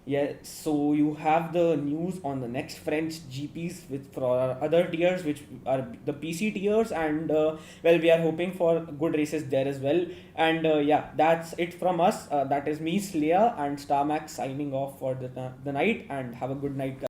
yeah, so you have the news on the next French GPs with for our other tiers, which are the PC tiers, and well, we are hoping for good races there as well. And yeah, that's it from us. That is me, Slaya, and Starmax signing off for the night. And have a good night, guys.